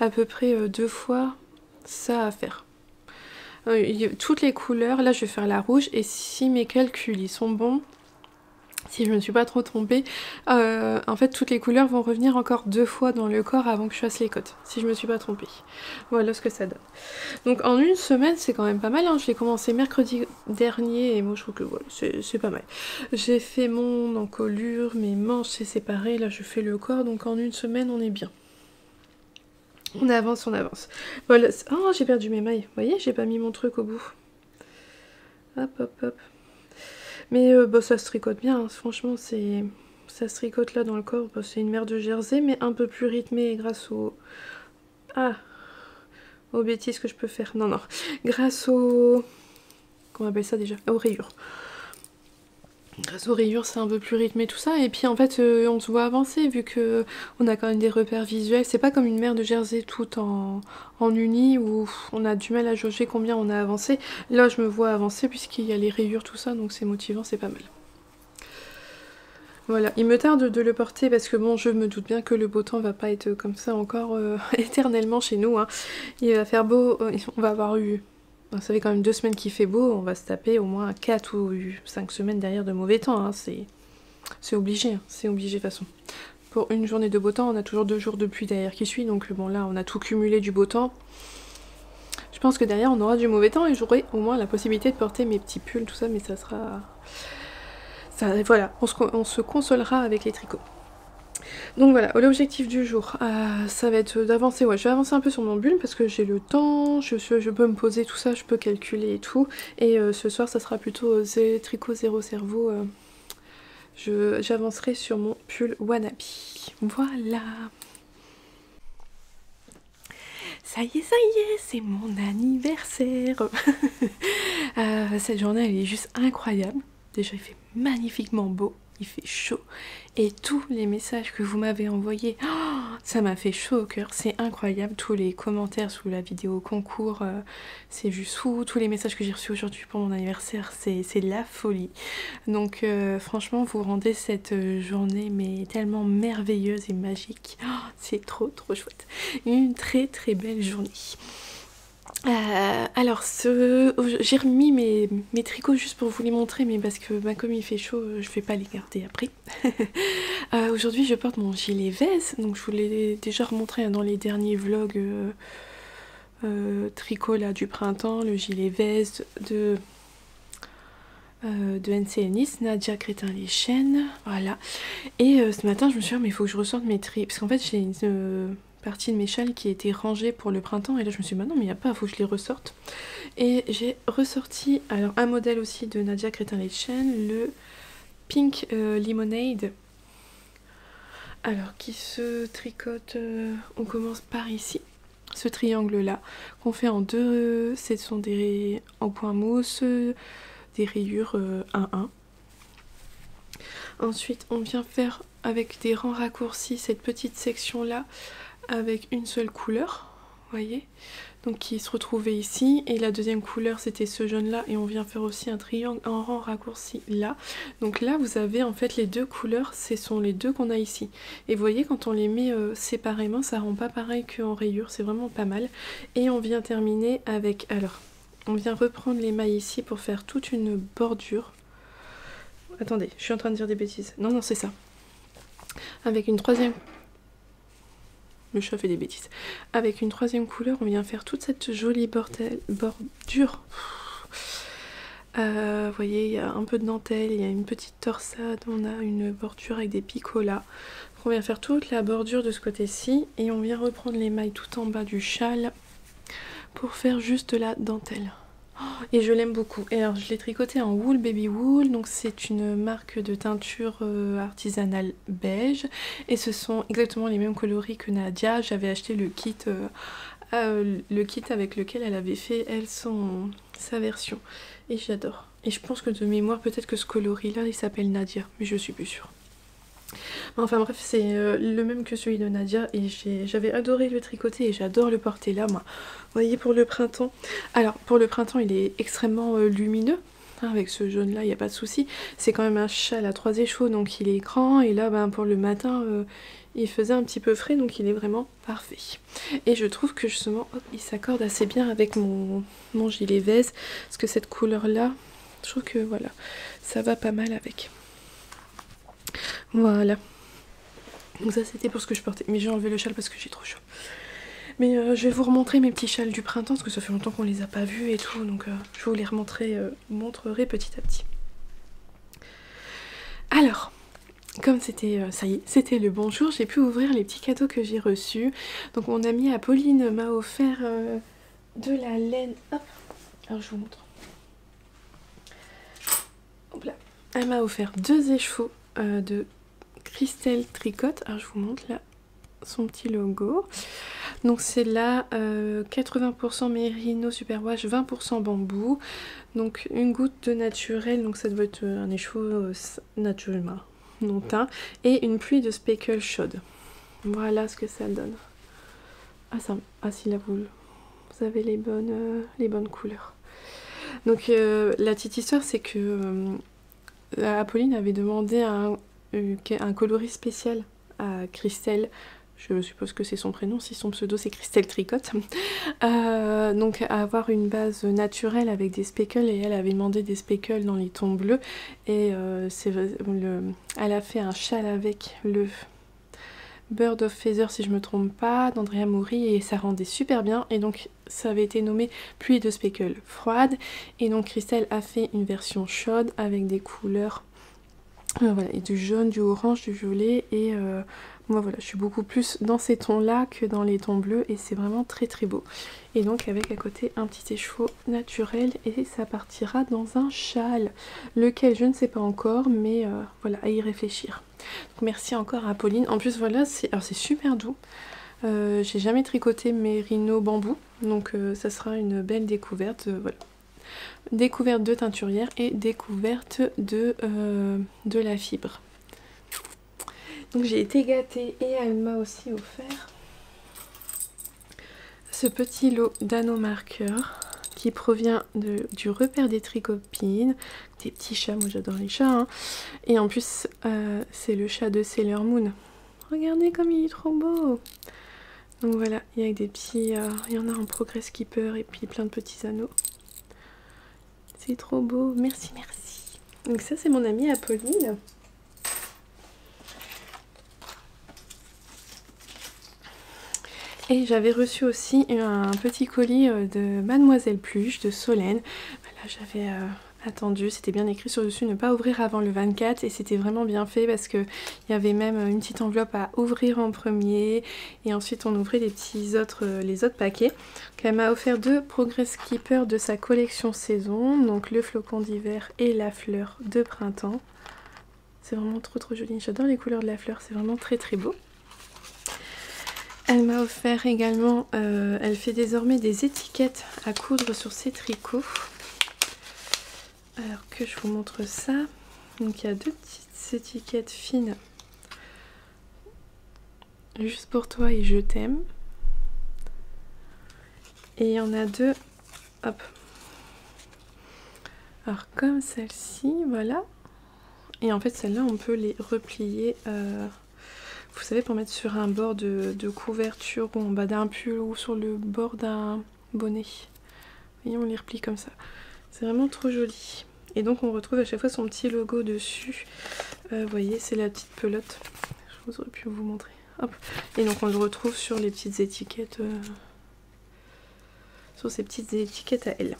à peu près 2 fois ça à faire. Toutes les couleurs, là je vais faire la rouge et si mes calculs ils sont bons, si je me suis pas trop trompée, en fait toutes les couleurs vont revenir encore 2 fois dans le corps avant que je fasse les côtes, si je me suis pas trompée. Voilà ce que ça donne. Donc en une semaine c'est quand même pas mal, hein. Je l'ai commencé mercredi dernier et moi je trouve que voilà, c'est pas mal. J'ai fait mon encolure, mes manches c'est séparé, là je fais le corps, donc en une semaine on est bien. On avance, on avance. Voilà. Oh, j'ai perdu mes mailles, vous voyez, j'ai pas mis mon truc au bout. Hop hop hop. Mais ça se tricote bien, hein. Franchement ça se tricote là dans le corps, c'est une mère de Jersey mais un peu plus rythmée grâce aux bêtises que je peux faire, grâce aux... comment on appelle ça déjà? Aux rayures. Grâce aux rayures, c'est un peu plus rythmé tout ça. Et puis en fait, on se voit avancer vu que on a quand même des repères visuels. C'est pas comme une mer de Jersey tout en uni où on a du mal à jauger combien on a avancé. Là, je me vois avancer puisqu'il y a les rayures, tout ça, donc c'est motivant, c'est pas mal. Voilà, il me tarde de le porter parce que bon, je me doute bien que le beau temps va pas être comme ça encore éternellement chez nous. Hein. Il va faire beau, on va avoir eu... Ça fait quand même 2 semaines qu'il fait beau, on va se taper au moins 4 ou 5 semaines derrière de mauvais temps. Hein. C'est obligé, hein. C'est obligé de toute façon. Pour une journée de beau temps, on a toujours 2 jours de pluie derrière qui suit, donc bon là on a tout cumulé du beau temps. Je pense que derrière on aura du mauvais temps et j'aurai au moins la possibilité de porter mes petits pulls, tout ça, mais ça sera... Ça, voilà, on se consolera avec les tricots. Donc voilà, l'objectif du jour, ça va être d'avancer, ouais, je vais avancer un peu sur mon bulle parce que j'ai le temps, je peux me poser tout ça, je peux calculer et tout. Et ce soir, ça sera plutôt tricot zéro cerveau, j'avancerai sur mon pull Wannabe. Voilà. Ça y est, c'est mon anniversaire. Cette journée, elle est juste incroyable. Déjà, il fait magnifiquement beau. Il fait chaud et tous les messages que vous m'avez envoyés, oh, ça m'a fait chaud au cœur, c'est incroyable, tous les commentaires sous la vidéo concours, c'est juste fou, tous les messages que j'ai reçus aujourd'hui pour mon anniversaire, c'est de la folie. Donc franchement, vous rendez cette journée mais tellement merveilleuse et magique, oh, c'est trop chouette, une très belle journée. Alors, j'ai remis mes tricots juste pour vous les montrer, mais parce que bah, comme il fait chaud, je vais pas les garder après. Aujourd'hui, je porte mon gilet veste, donc je vous l'ai déjà remontré dans les derniers vlogs tricot là, du printemps, le gilet veste de NC Nice, Nadia Crétin les chaînes, voilà. Et ce matin, je me suis dit, mais il faut que je ressorte mes tricots, parce qu'en fait, j'ai une... partie de mes châles qui était rangée pour le printemps et là je me suis dit bah non mais il n'y a pas, il faut que je les ressorte et j'ai ressorti alors un modèle aussi de Nadia Crétin les chaînes, le Pink Lemonade, alors qui se tricote, on commence par ici, ce triangle là qu'on fait en deux, ce sont des en point mousse, des rayures 1-1. Ensuite on vient faire avec des rangs raccourcis cette petite section là avec une seule couleur, voyez, donc qui se retrouvait ici, et la deuxième couleur c'était ce jaune là, et on vient faire aussi un triangle en rang raccourci là. Donc là vous avez en fait les deux couleurs, ce sont les deux qu'on a ici, et vous voyez quand on les met séparément ça rend pas pareil qu'en rayure, c'est vraiment pas mal. Et on vient terminer avec, alors on vient reprendre les mailles ici pour faire toute une bordure. Attendez, je suis en train de dire des bêtises, non c'est ça, avec une troisième... Le chat fait des bêtises. Avec une troisième couleur, on vient faire toute cette jolie bordure. Vous voyez, il y a un peu de dentelle, il y a une petite torsade, on a une bordure avec des picolas. On vient faire toute la bordure de ce côté-ci et on vient reprendre les mailles tout en bas du châle pour faire juste la dentelle. Et je l'aime beaucoup. Et alors je l'ai tricoté en wool baby wool, donc c'est une marque de teinture artisanale beige et ce sont exactement les mêmes coloris que Nadia. J'avais acheté le kit avec lequel elle avait fait elle sa version et j'adore. Et je pense que de mémoire peut-être que ce coloris là il s'appelle Nadia, mais je suis plus sûre. Enfin bref, c'est le même que celui de Nadia et j'avais adoré le tricoter et j'adore le porter là moi. Vous voyez pour le printemps, alors pour le printemps il est extrêmement lumineux, hein, avec ce jaune là il n'y a pas de souci. C'est quand même un châle à 3 échos donc il est grand et là ben, pour le matin il faisait un petit peu frais donc il est vraiment parfait. Et je trouve que justement hop, il s'accorde assez bien avec mon gilet veste parce que cette couleur là, je trouve que voilà, ça va pas mal avec. Voilà. Donc ça c'était pour ce que je portais. Mais j'ai enlevé le châle parce que j'ai trop chaud. Mais je vais vous remontrer mes petits châles du printemps parce que ça fait longtemps qu'on les a pas vus et tout. Donc je vous les montrerai petit à petit. Alors, comme c'était, ça y est, c'était le bon jour, j'ai pu ouvrir les petits cadeaux que j'ai reçus. Donc mon amie Apolline m'a offert de la laine. Hop, alors je vous montre. Hop là. Elle m'a offert 2 écheveaux de Christelle Tricotte. Alors je vous montre là son petit logo. Donc c'est là 80% Merino Superwash, 20% bambou. Donc une goutte de naturel, donc ça doit être un écheveau naturellement non teint. Et une pluie de speckle chaude. Voilà ce que ça donne. Ah si là vous avez les bonnes couleurs. Donc la petite histoire c'est que Apolline avait demandé un coloris spécial à Christelle. Je suppose que c'est son prénom, si son pseudo c'est Christelle Tricotte. Donc avoir une base naturelle avec des speckles, et elle avait demandé des speckles dans les tons bleus. Et elle a fait un châle avec le Bird of Feather si je me trompe pas, d'Andrea Mori, et ça rendait super bien. Et donc ça avait été nommé pluie de speckle froide. Et donc Christelle a fait une version chaude avec des couleurs voilà, et du jaune, du orange, du violet, et moi voilà, je suis beaucoup plus dans ces tons là que dans les tons bleus, et c'est vraiment très très beau. Et donc avec à côté un petit écheveau naturel, et ça partira dans un châle, lequel je ne sais pas encore, mais voilà, à y réfléchir. Donc merci encore à Pauline. En plus voilà, c'est super doux. J'ai jamais tricoté Merino bambou, donc ça sera une belle découverte, voilà. Découverte de teinturière et découverte de la fibre. Donc j'ai été gâtée, et elle m'a aussi offert ce petit lot d'anneaux marqueurs qui provient du repère des tricopines, des petits chats, moi j'adore les chats, hein. Et en plus c'est le chat de Sailor Moon. Regardez comme il est trop beau. Donc voilà, il y a des petits, il y en a en Progress Keeper et puis plein de petits anneaux. C'est trop beau, merci, merci. Donc ça c'est mon amie Apolline. Et j'avais reçu aussi un petit colis de Mademoiselle Pluche de Solène. Là j'avais attendu, c'était bien écrit sur dessus, ne pas ouvrir avant le 24, et c'était vraiment bien fait parce que il y avait même une petite enveloppe à ouvrir en premier, et ensuite on ouvrait les autres paquets. Donc elle m'a offert 2 Progress Keeper de sa collection saison, donc le flocon d'hiver et la fleur de printemps. C'est vraiment trop trop joli, j'adore les couleurs de la fleur, c'est vraiment très très beau. Elle m'a offert également, elle fait désormais des étiquettes à coudre sur ses tricots. Alors que je vous montre ça. Donc il y a 2 petites étiquettes fines. Juste pour toi et je t'aime. Et il y en a 2, hop. Alors comme celle-ci, voilà. Et en fait celle-là on peut les replier, vous savez, pour mettre sur un bord de couverture, ou en bas d'un pull, ou sur le bord d'un bonnet. Vous voyez, on les replie comme ça. C'est vraiment trop joli. Et donc on retrouve à chaque fois son petit logo dessus. Vous voyez, c'est la petite pelote. Je vous aurais pu vous montrer. Hop. Et donc on le retrouve sur les petites étiquettes. Sur ces petites étiquettes à elle.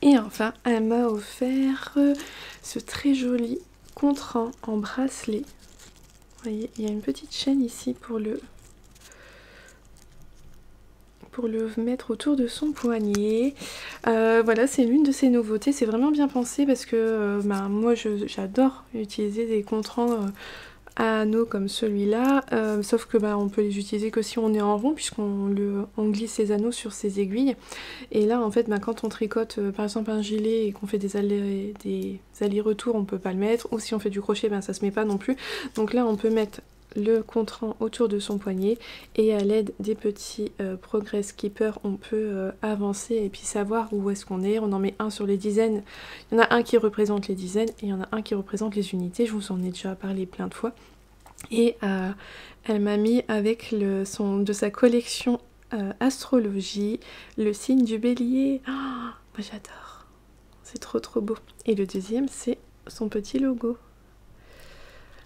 Et enfin, elle m'a offert ce très joli contrant en bracelet. Vous voyez, il y a une petite chaîne ici pour le mettre autour de son poignet. Voilà, c'est l'une de ces nouveautés. C'est vraiment bien pensé parce que moi j'adore utiliser des contrans à anneaux comme celui-là, sauf que on peut les utiliser que si on est en rond, puisqu'on glisse ses anneaux sur ses aiguilles. Et là en fait quand on tricote par exemple un gilet et qu'on fait des allers-retours, on peut pas le mettre, ou si on fait du crochet ça se met pas non plus. Donc là on peut mettre le contrant autour de son poignet, et à l'aide des petits Progress Keeper on peut avancer et puis savoir où est-ce qu'on est. On en met un sur les dizaines, il y en a un qui représente les dizaines et il y en a un qui représente les unités, je vous en ai déjà parlé plein de fois. Et elle m'a mis avec de sa collection astrologie, le signe du bélier. Oh, moi j'adore, c'est trop trop beau. Et le deuxième c'est son petit logo.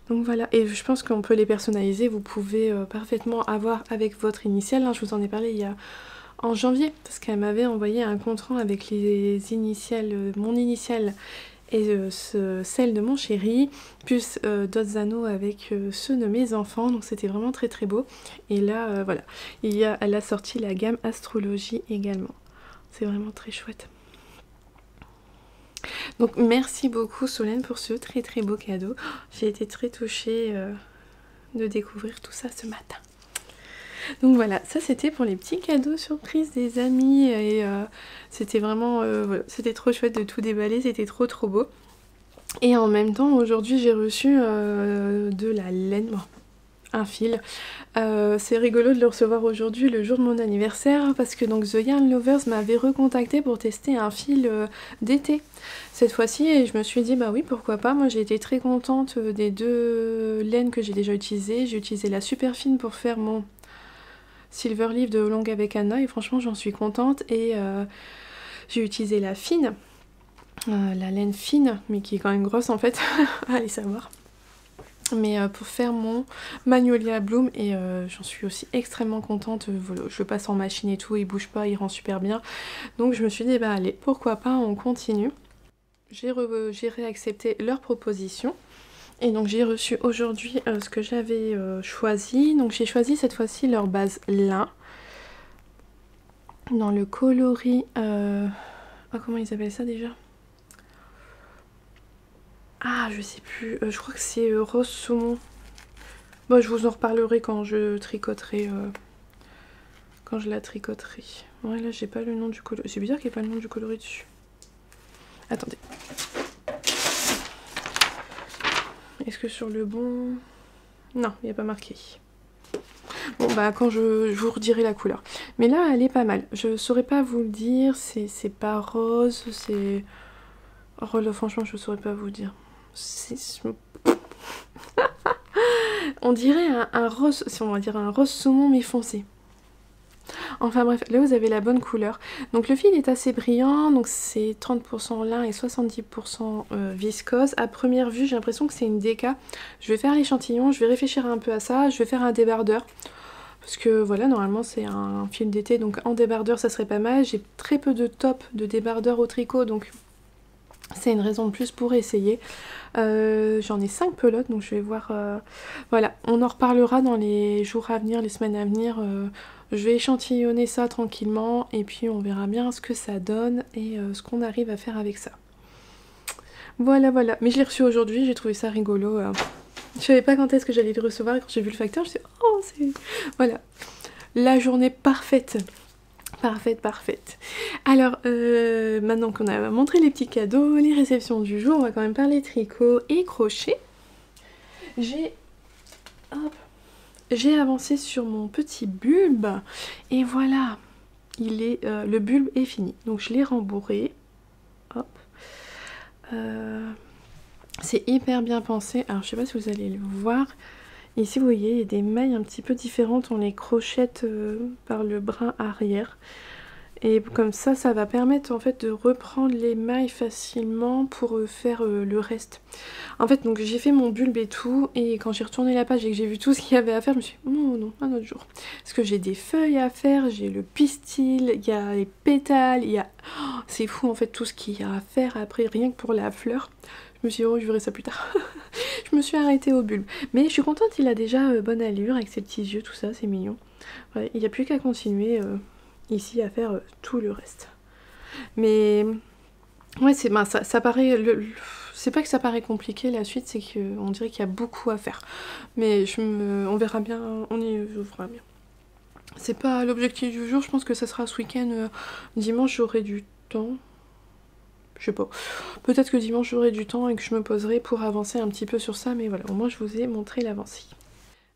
Donc voilà, et je pense qu'on peut les personnaliser, vous pouvez parfaitement avoir avec votre initiale, hein, je vous en ai parlé en janvier, parce qu'elle m'avait envoyé un contrant avec les initiales, mon initiale et celle de mon chéri, plus d'autres anneaux avec ceux de mes enfants, donc c'était vraiment très très beau. Et là, voilà, elle a sorti la gamme astrologie également, c'est vraiment très chouette. Donc merci beaucoup Solène pour ce très très beau cadeau. J'ai été très touchée de découvrir tout ça ce matin. Donc voilà, ça c'était pour les petits cadeaux surprises des amis et c'était vraiment, voilà, c'était trop chouette de tout déballer, c'était trop beau. Et en même temps aujourd'hui j'ai reçu de la laine, bon, un fil. C'est rigolo de le recevoir aujourd'hui, le jour de mon anniversaire, parce que donc The Yarn Lovers m'avait recontacté pour tester un fil d'été cette fois-ci, et je me suis dit bah oui pourquoi pas. Moi j'ai été très contente des deux laines que j'ai déjà utilisées. J'ai utilisé la super fine pour faire mon Silver Leaf de Long avec Anna et franchement j'en suis contente, et j'ai utilisé la fine, la laine fine mais qui est quand même grosse en fait, allez savoir, mais pour faire mon Magnolia Bloom, et j'en suis aussi extrêmement contente. Voilà, je passe en machine et tout, il bouge pas, il rend super bien, donc je me suis dit bah allez pourquoi pas, on continue. J'ai réaccepté leur proposition. Et donc j'ai reçu aujourd'hui ce que j'avais choisi. Donc j'ai choisi cette fois-ci leur base lin. Dans le coloris... Ah, comment ils appellent ça déjà? Ah, je sais plus. Je crois que c'est rose saumon. Bon, je vous en reparlerai quand je tricoterai. Quand je la tricoterai. Ouais, là j'ai pas le nom du coloris. C'est bizarre qu'il n'y ait pas le nom du coloris dessus. Attendez. Est-ce que sur le bon... Non, il n'y a pas marqué. Bon bah quand je vous redirai la couleur. Mais là elle est pas mal. Je saurais pas vous le dire. C'est pas rose. C'est... Oh là franchement je saurais pas vous le dire. On dirait un rose... Si on va dire un rose saumon mais foncé. Enfin bref, là vous avez la bonne couleur. Donc le fil est assez brillant, donc c'est 30% lin et 70% viscose. À première vue j'ai l'impression que c'est une déca. Je vais faire l'échantillon, je vais réfléchir un peu à ça, je vais faire un débardeur. Parce que voilà, normalement c'est un fil d'été, donc en débardeur ça serait pas mal. J'ai très peu de top de débardeur au tricot, donc c'est une raison de plus pour essayer. J'en ai 5 pelotes, donc je vais voir... Voilà, on en reparlera dans les jours à venir, les semaines à venir. Je vais échantillonner ça tranquillement et puis on verra bien ce que ça donne et ce qu'on arrive à faire avec ça. Voilà, voilà. Mais je l'ai reçu aujourd'hui, j'ai trouvé ça rigolo. Je savais pas quand est-ce que j'allais le recevoir et quand j'ai vu le facteur, je me suis dit, oh, c'est... Voilà, la journée parfaite. Parfaite. Alors, maintenant qu'on a montré les petits cadeaux, les réceptions du jour, on va quand même parler tricot et crochet. J'ai avancé sur mon petit bulbe et voilà, le bulbe est fini. Donc je l'ai rembourré. Hop. C'est hyper bien pensé. Alors je sais pas si vous allez le voir. Ici vous voyez, il y a des mailles un petit peu différentes. On les crochette par le brin arrière. Et comme ça, ça va permettre en fait de reprendre les mailles facilement pour faire le reste. En fait, donc j'ai fait mon bulbe et tout, et quand j'ai retourné la page et que j'ai vu tout ce qu'il y avait à faire, je me suis dit, oh non, un autre jour. Parce que j'ai des feuilles à faire, j'ai le pistil, il y a les pétales, il y a... Oh, c'est fou en fait tout ce qu'il y a à faire après, rien que pour la fleur. Je me suis dit, oh, je verrai ça plus tard. Je me suis arrêtée au bulbe. Mais je suis contente, il a déjà bonne allure avec ses petits yeux, tout ça, c'est mignon. Ouais, il n'y a plus qu'à continuer... ici à faire tout le reste. Mais ouais, c'est ça paraît c'est pas que ça paraît compliqué la suite, c'est qu'on dirait qu'il y a beaucoup à faire. Mais on verra bien, on y verra bien. C'est pas l'objectif du jour, je pense que ça sera ce week-end. Dimanche j'aurai du temps. Je sais pas. Peut-être que dimanche j'aurai du temps et que je me poserai pour avancer un petit peu sur ça, mais voilà, au moins je vous ai montré l'avancée.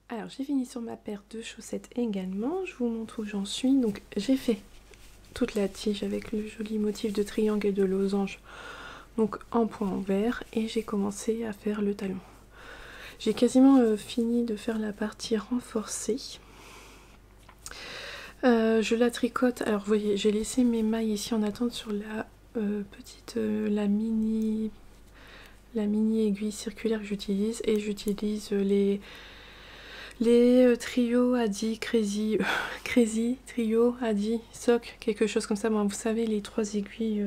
Alors j'ai fini sur ma paire de chaussettes également, je vous montre où j'en suis. Donc j'ai fait toute la tige avec le joli motif de triangle et de losange, donc en point vert, et j'ai commencé à faire le talon. J'ai quasiment fini de faire la partie renforcée. Je la tricote, alors vous voyez j'ai laissé mes mailles ici en attente sur la la mini aiguille circulaire que j'utilise, et j'utilise les trios Adi, Crazy, trio Adi, soc, quelque chose comme ça. Bon, vous savez, les 3 aiguilles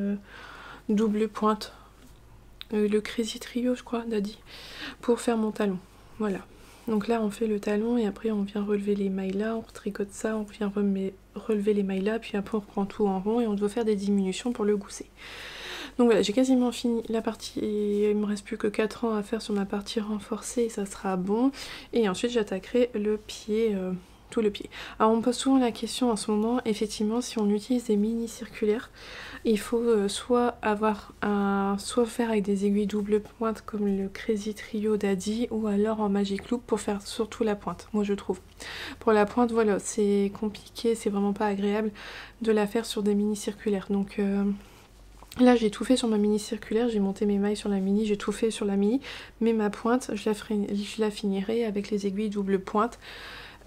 double pointe, le Crazy trio je crois d'Adi, pour faire mon talon. Voilà, donc là on fait le talon et après on vient relever les mailles là, on tricote ça, on vient relever les mailles là, puis après on reprend tout en rond et on doit faire des diminutions pour le gousset. Donc voilà, j'ai quasiment fini la partie, et il me reste plus que 4 rangs à faire sur ma partie renforcée et ça sera bon. Et ensuite j'attaquerai le pied tout le pied. Alors on me pose souvent la question en ce moment, effectivement, si on utilise des mini circulaires, il faut soit faire avec des aiguilles double pointe comme le Crazy Trio d'Adi, ou alors en Magic Loop pour faire surtout la pointe, moi je trouve. Pour la pointe, voilà, c'est compliqué, c'est vraiment pas agréable de la faire sur des mini circulaires. Donc là j'ai tout fait sur ma mini circulaire, j'ai monté mes mailles sur la mini, j'ai tout fait sur la mini, mais ma pointe je la finirai avec les aiguilles double pointe,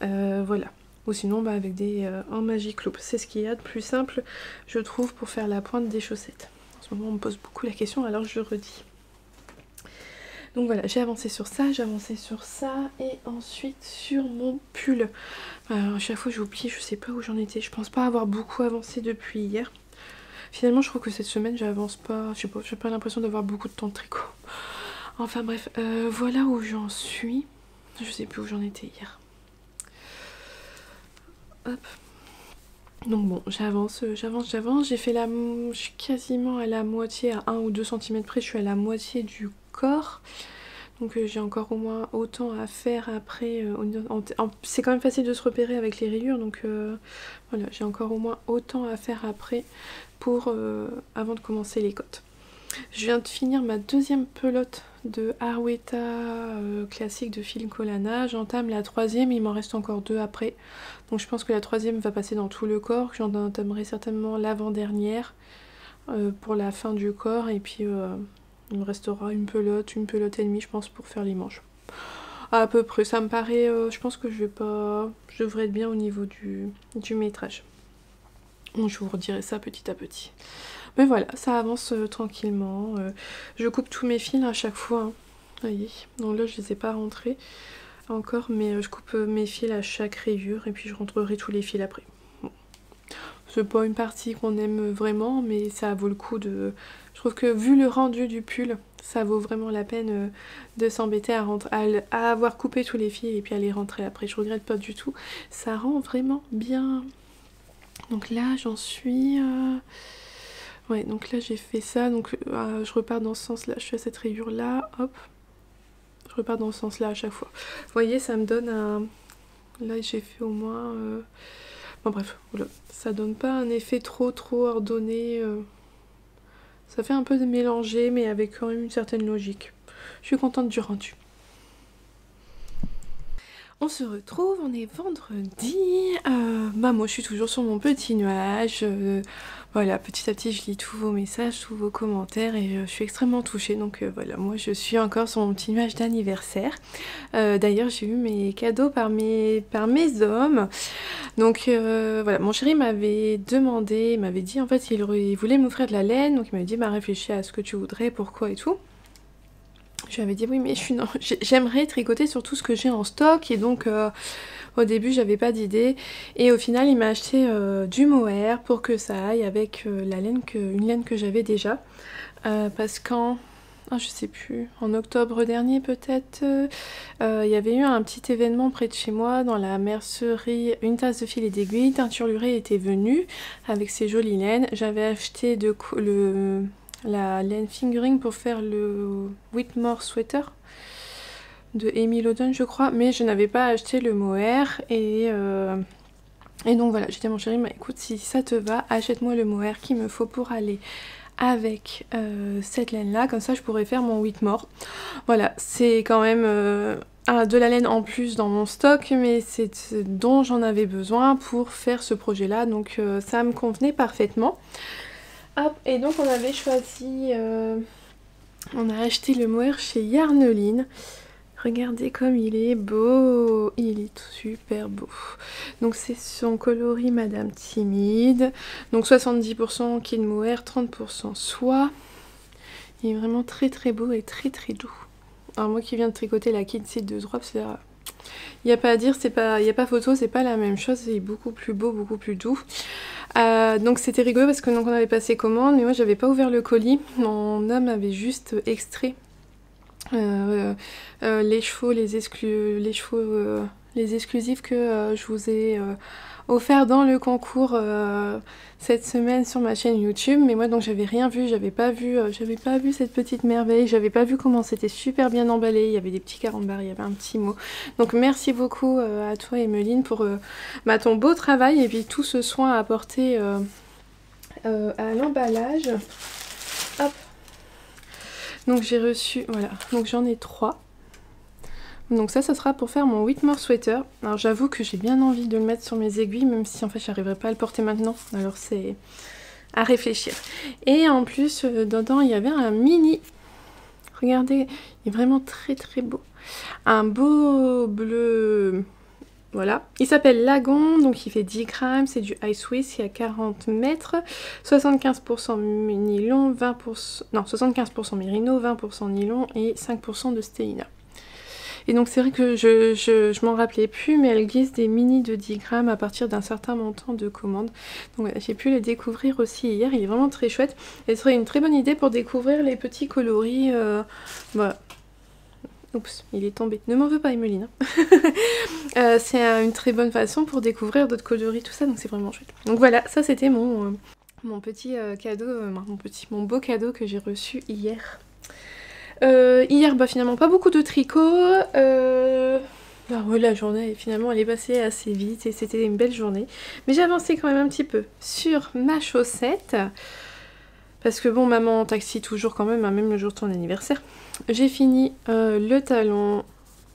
voilà. Ou sinon avec des en Magic Loop, c'est ce qu'il y a de plus simple je trouve pour faire la pointe des chaussettes. En ce moment on me pose beaucoup la question, alors je redis. Donc voilà, j'ai avancé sur ça, et ensuite sur mon pull. Alors à chaque fois j'oublie, je sais pas où j'en étais, je pense pas avoir beaucoup avancé depuis hier. Finalement je trouve que cette semaine j'avance pas, je sais pas, j'ai pas l'impression d'avoir beaucoup de temps de tricot. Enfin bref, voilà où j'en suis. Je sais plus où j'en étais hier. Hop. Donc bon, j'avance, j'ai fait je suis quasiment à la moitié, à 1 ou 2 cm près, je suis à la moitié du corps. Donc j'ai encore au moins autant à faire après. C'est quand même facile de se repérer avec les rayures, donc voilà, j'ai encore au moins autant à faire après pour avant de commencer les côtes. Je viens de finir ma deuxième pelote de Arweta classique de fil Collana. J'entame la troisième, il m'en reste encore 2 après. Donc je pense que la troisième va passer dans tout le corps. J'en entamerai certainement l'avant-dernière pour la fin du corps. Et puis il me restera une pelote et demie je pense pour faire les manches. À peu près, ça me paraît, je pense que je devrais être bien au niveau du métrage. Donc, je vous redirai ça petit à petit. Mais voilà, ça avance tranquillement. Je coupe tous mes fils à chaque fois. Hein. Vous voyez, donc là je les ai pas rentrés encore, mais je coupe mes fils à chaque rayure et puis je rentrerai tous les fils après. Bon. C'est pas une partie qu'on aime vraiment, mais ça vaut le coup de... Je trouve que vu le rendu du pull, ça vaut vraiment la peine de s'embêter à avoir coupé tous les fils et puis à les rentrer après. Je regrette pas du tout. Ça rend vraiment bien. Donc là j'en suis... Ouais, donc là j'ai fait ça, donc je repars dans ce sens là, je fais cette rayure là, hop, je repars dans ce sens là à chaque fois. Vous voyez, ça me donne un... Là j'ai fait au moins... Bon bref, voilà. Ça donne pas un effet trop ordonné, ça fait un peu de mélanger mais avec quand même une certaine logique. Je suis contente du rendu. On se retrouve, on est vendredi, moi je suis toujours sur mon petit nuage, voilà, petit à petit je lis tous vos messages, tous vos commentaires et je suis extrêmement touchée, donc voilà, moi je suis encore sur mon petit nuage d'anniversaire. D'ailleurs j'ai eu mes cadeaux par mes hommes, donc voilà, mon chéri m'avait demandé, m'avait dit en fait il voulait m'offrir de la laine, donc il m'avait dit bah réfléchis à ce que tu voudrais, pourquoi et tout. Je lui avais dit oui mais j'aimerais tricoter sur tout ce que j'ai en stock et donc au début j'avais pas d'idée et au final il m'a acheté du mohair pour que ça aille avec une laine que j'avais déjà parce qu'en je sais plus, en octobre dernier peut-être, il y avait eu un petit événement près de chez moi dans la mercerie, une tasse de fil et d'aiguille, Teinture Lurée était venue avec ses jolies laines, j'avais acheté la laine fingering pour faire le Whitmore sweater de Emily Odon je crois, mais je n'avais pas acheté le mohair et donc voilà, j'ai dit à mon chéri, bah, écoute si ça te va, achète-moi le mohair qu'il me faut pour aller avec cette laine là, comme ça je pourrais faire mon Whitmore. Voilà, c'est quand même de la laine en plus dans mon stock, mais c'est dont j'en avais besoin pour faire ce projet là, donc ça me convenait parfaitement. Hop, et donc on avait choisi, on a acheté le mohair chez Yarneline. Regardez comme il est beau, il est super beau. Donc c'est son coloris Madame Timide, donc 70% kid mohair, 30% soie. Il est vraiment très beau et très doux. Alors moi qui viens de tricoter la Kid Seed de Drops, il n'y a pas à dire, il n'y a pas photo, c'est pas la même chose, c'est beaucoup plus beau, beaucoup plus doux. Donc c'était rigolo parce que donc on avait passé commande, mais moi j'avais pas ouvert le colis. Mon homme avait juste extrait les chevaux, les exclusifs que je vous ai offert dans le concours cette semaine sur ma chaîne YouTube. Mais moi donc j'avais rien vu, j'avais pas vu cette petite merveille, j'avais pas vu comment c'était super bien emballé, il y avait des petits carambars, il y avait un petit mot. Donc merci beaucoup à toi Emeline pour ton beau travail et puis tout ce soin apporté à l'emballage. Hop. Donc j'ai reçu, voilà, donc j'en ai 3. Donc ça sera pour faire mon Whitmore sweater. Alors j'avoue que j'ai bien envie de le mettre sur mes aiguilles, même si en fait j'arriverai pas à le porter maintenant. Alors c'est à réfléchir. Et en plus dedans il y avait un mini. Regardez, il est vraiment très très beau. Un beau bleu. Voilà, il s'appelle Lagon, donc il fait 10 grammes, c'est du High Swiss, il y a 40 mètres, 75% nylon, 20%, non 75% mérino, 20% nylon et 5% de stéina. Et donc c'est vrai que je m'en rappelais plus, mais elle glisse des mini de 10 grammes à partir d'un certain montant de commande. Donc voilà, j'ai pu le découvrir aussi hier, il est vraiment très chouette. Et ce serait une très bonne idée pour découvrir les petits coloris. Voilà. Oups, il est tombé. Ne m'en veux pas Emeline. C'est une très bonne façon pour découvrir d'autres coloris, tout ça, donc c'est vraiment chouette. Donc voilà, ça c'était mon petit cadeau, mon beau cadeau que j'ai reçu hier. Hier, bah finalement pas beaucoup de tricot. Bah ouais, la journée finalement elle est passée assez vite et c'était une belle journée. Mais j'ai avancé quand même un petit peu sur ma chaussette. Parce que bon, maman taxi toujours quand même, hein, même le jour de ton anniversaire. J'ai fini le talon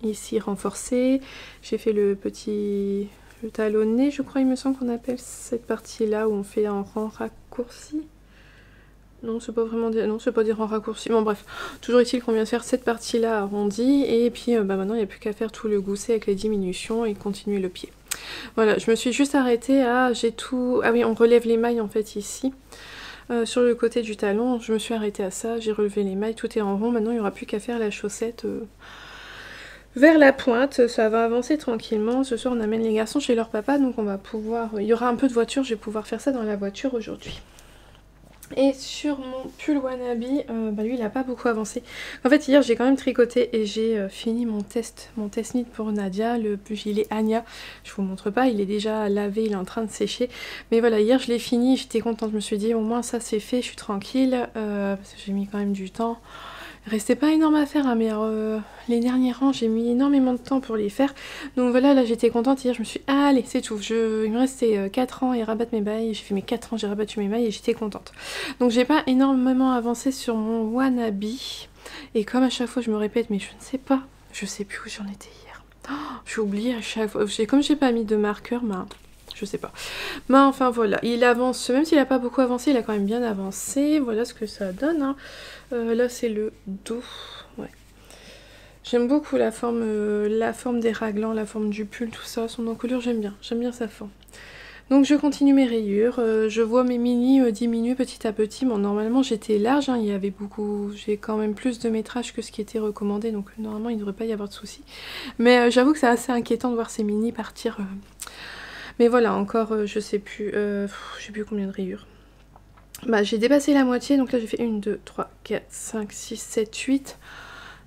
ici renforcé. J'ai fait le talonnet, je crois, il me semble qu'on appelle cette partie-là où on fait un rang raccourci. Non, c'est pas vraiment dire, non, c'est pas dire en raccourci. Bon, bref, toujours est-il qu'on vient de faire cette partie-là arrondie. Et puis, bah, maintenant, il n'y a plus qu'à faire tout le gousset avec les diminutions et continuer le pied. Voilà, je me suis juste arrêtée à... J'ai tout... Ah oui, on relève les mailles, en fait, ici. Sur le côté du talon, je me suis arrêtée à ça. J'ai relevé les mailles, tout est en rond. Maintenant, il n'y aura plus qu'à faire la chaussette... vers la pointe, ça va avancer tranquillement. Ce soir, on amène les garçons chez leur papa, donc on va pouvoir... Il y aura un peu de voiture, je vais pouvoir faire ça dans la voiture aujourd'hui. Et sur mon pull Wannabe, bah lui il a pas beaucoup avancé. En fait hier j'ai quand même tricoté et j'ai fini mon test knit pour Nadia, le gilet Anya. Je vous montre pas, il est déjà lavé, il est en train de sécher. Mais voilà, hier je l'ai fini, j'étais contente, je me suis dit au moins ça c'est fait, je suis tranquille. Parce que j'ai mis quand même du temps. Il restait pas énorme à faire, hein, mais les derniers rangs j'ai mis énormément de temps pour les faire. Donc voilà, là j'étais contente, hier je me suis dit, allez c'est tout, il me restait 4 ans et rabattre mes mailles, j'ai fait mes 4 ans, j'ai rabattu mes mailles et j'étais contente. Donc j'ai pas énormément avancé sur mon Wannabe, et comme à chaque fois je me répète, mais je ne sais pas, je sais plus où j'en étais hier. Oh, j'ai oublié à chaque fois, comme j'ai pas mis de marqueur, bah... je sais pas. Mais enfin voilà, il avance, même s'il a pas beaucoup avancé, il a quand même bien avancé. Voilà ce que ça donne, hein. Là c'est le dos, ouais. J'aime beaucoup la forme des raglans, la forme du pull, tout ça. Son encolure, j'aime bien sa forme. Donc je continue mes rayures, je vois mes mini diminuer petit à petit. Bon, normalement j'étais large, hein, il y avait beaucoup, j'ai quand même plus de métrage que ce qui était recommandé, donc normalement il ne devrait pas y avoir de soucis. Mais j'avoue que c'est assez inquiétant de voir ces mini partir... Mais voilà, encore, je sais plus, je sais plus combien de rayures. Bah, j'ai dépassé la moitié, donc là j'ai fait 1, 2, 3, 4, 5, 6, 7, 8.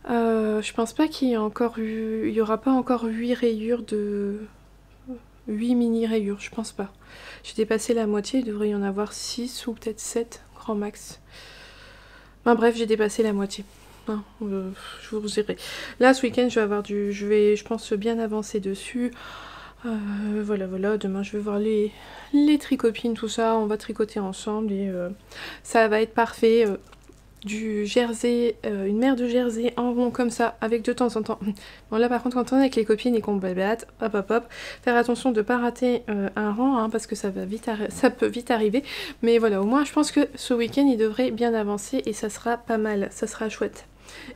Je pense pas qu'il y ait encore eu... Il y aura pas encore 8 rayures de... 8 mini rayures, je pense pas. J'ai dépassé la moitié, il devrait y en avoir 6 ou peut-être 7, grand max. Enfin bref, j'ai dépassé la moitié. Hein, je vous dirai. Là, ce week-end, je vais avoir du... je pense, bien avancer dessus. Voilà, demain je vais voir les tricopines, tout ça, on va tricoter ensemble et ça va être parfait. Du jersey, une mère de jersey en rond comme ça, avec de temps en temps. Bon là par contre quand on est avec les copines et qu'on blabate, hop, faire attention de ne pas rater un rang, hein, parce que ça peut vite arriver. Mais voilà, au moins je pense que ce week-end il devrait bien avancer et ça sera pas mal, ça sera chouette.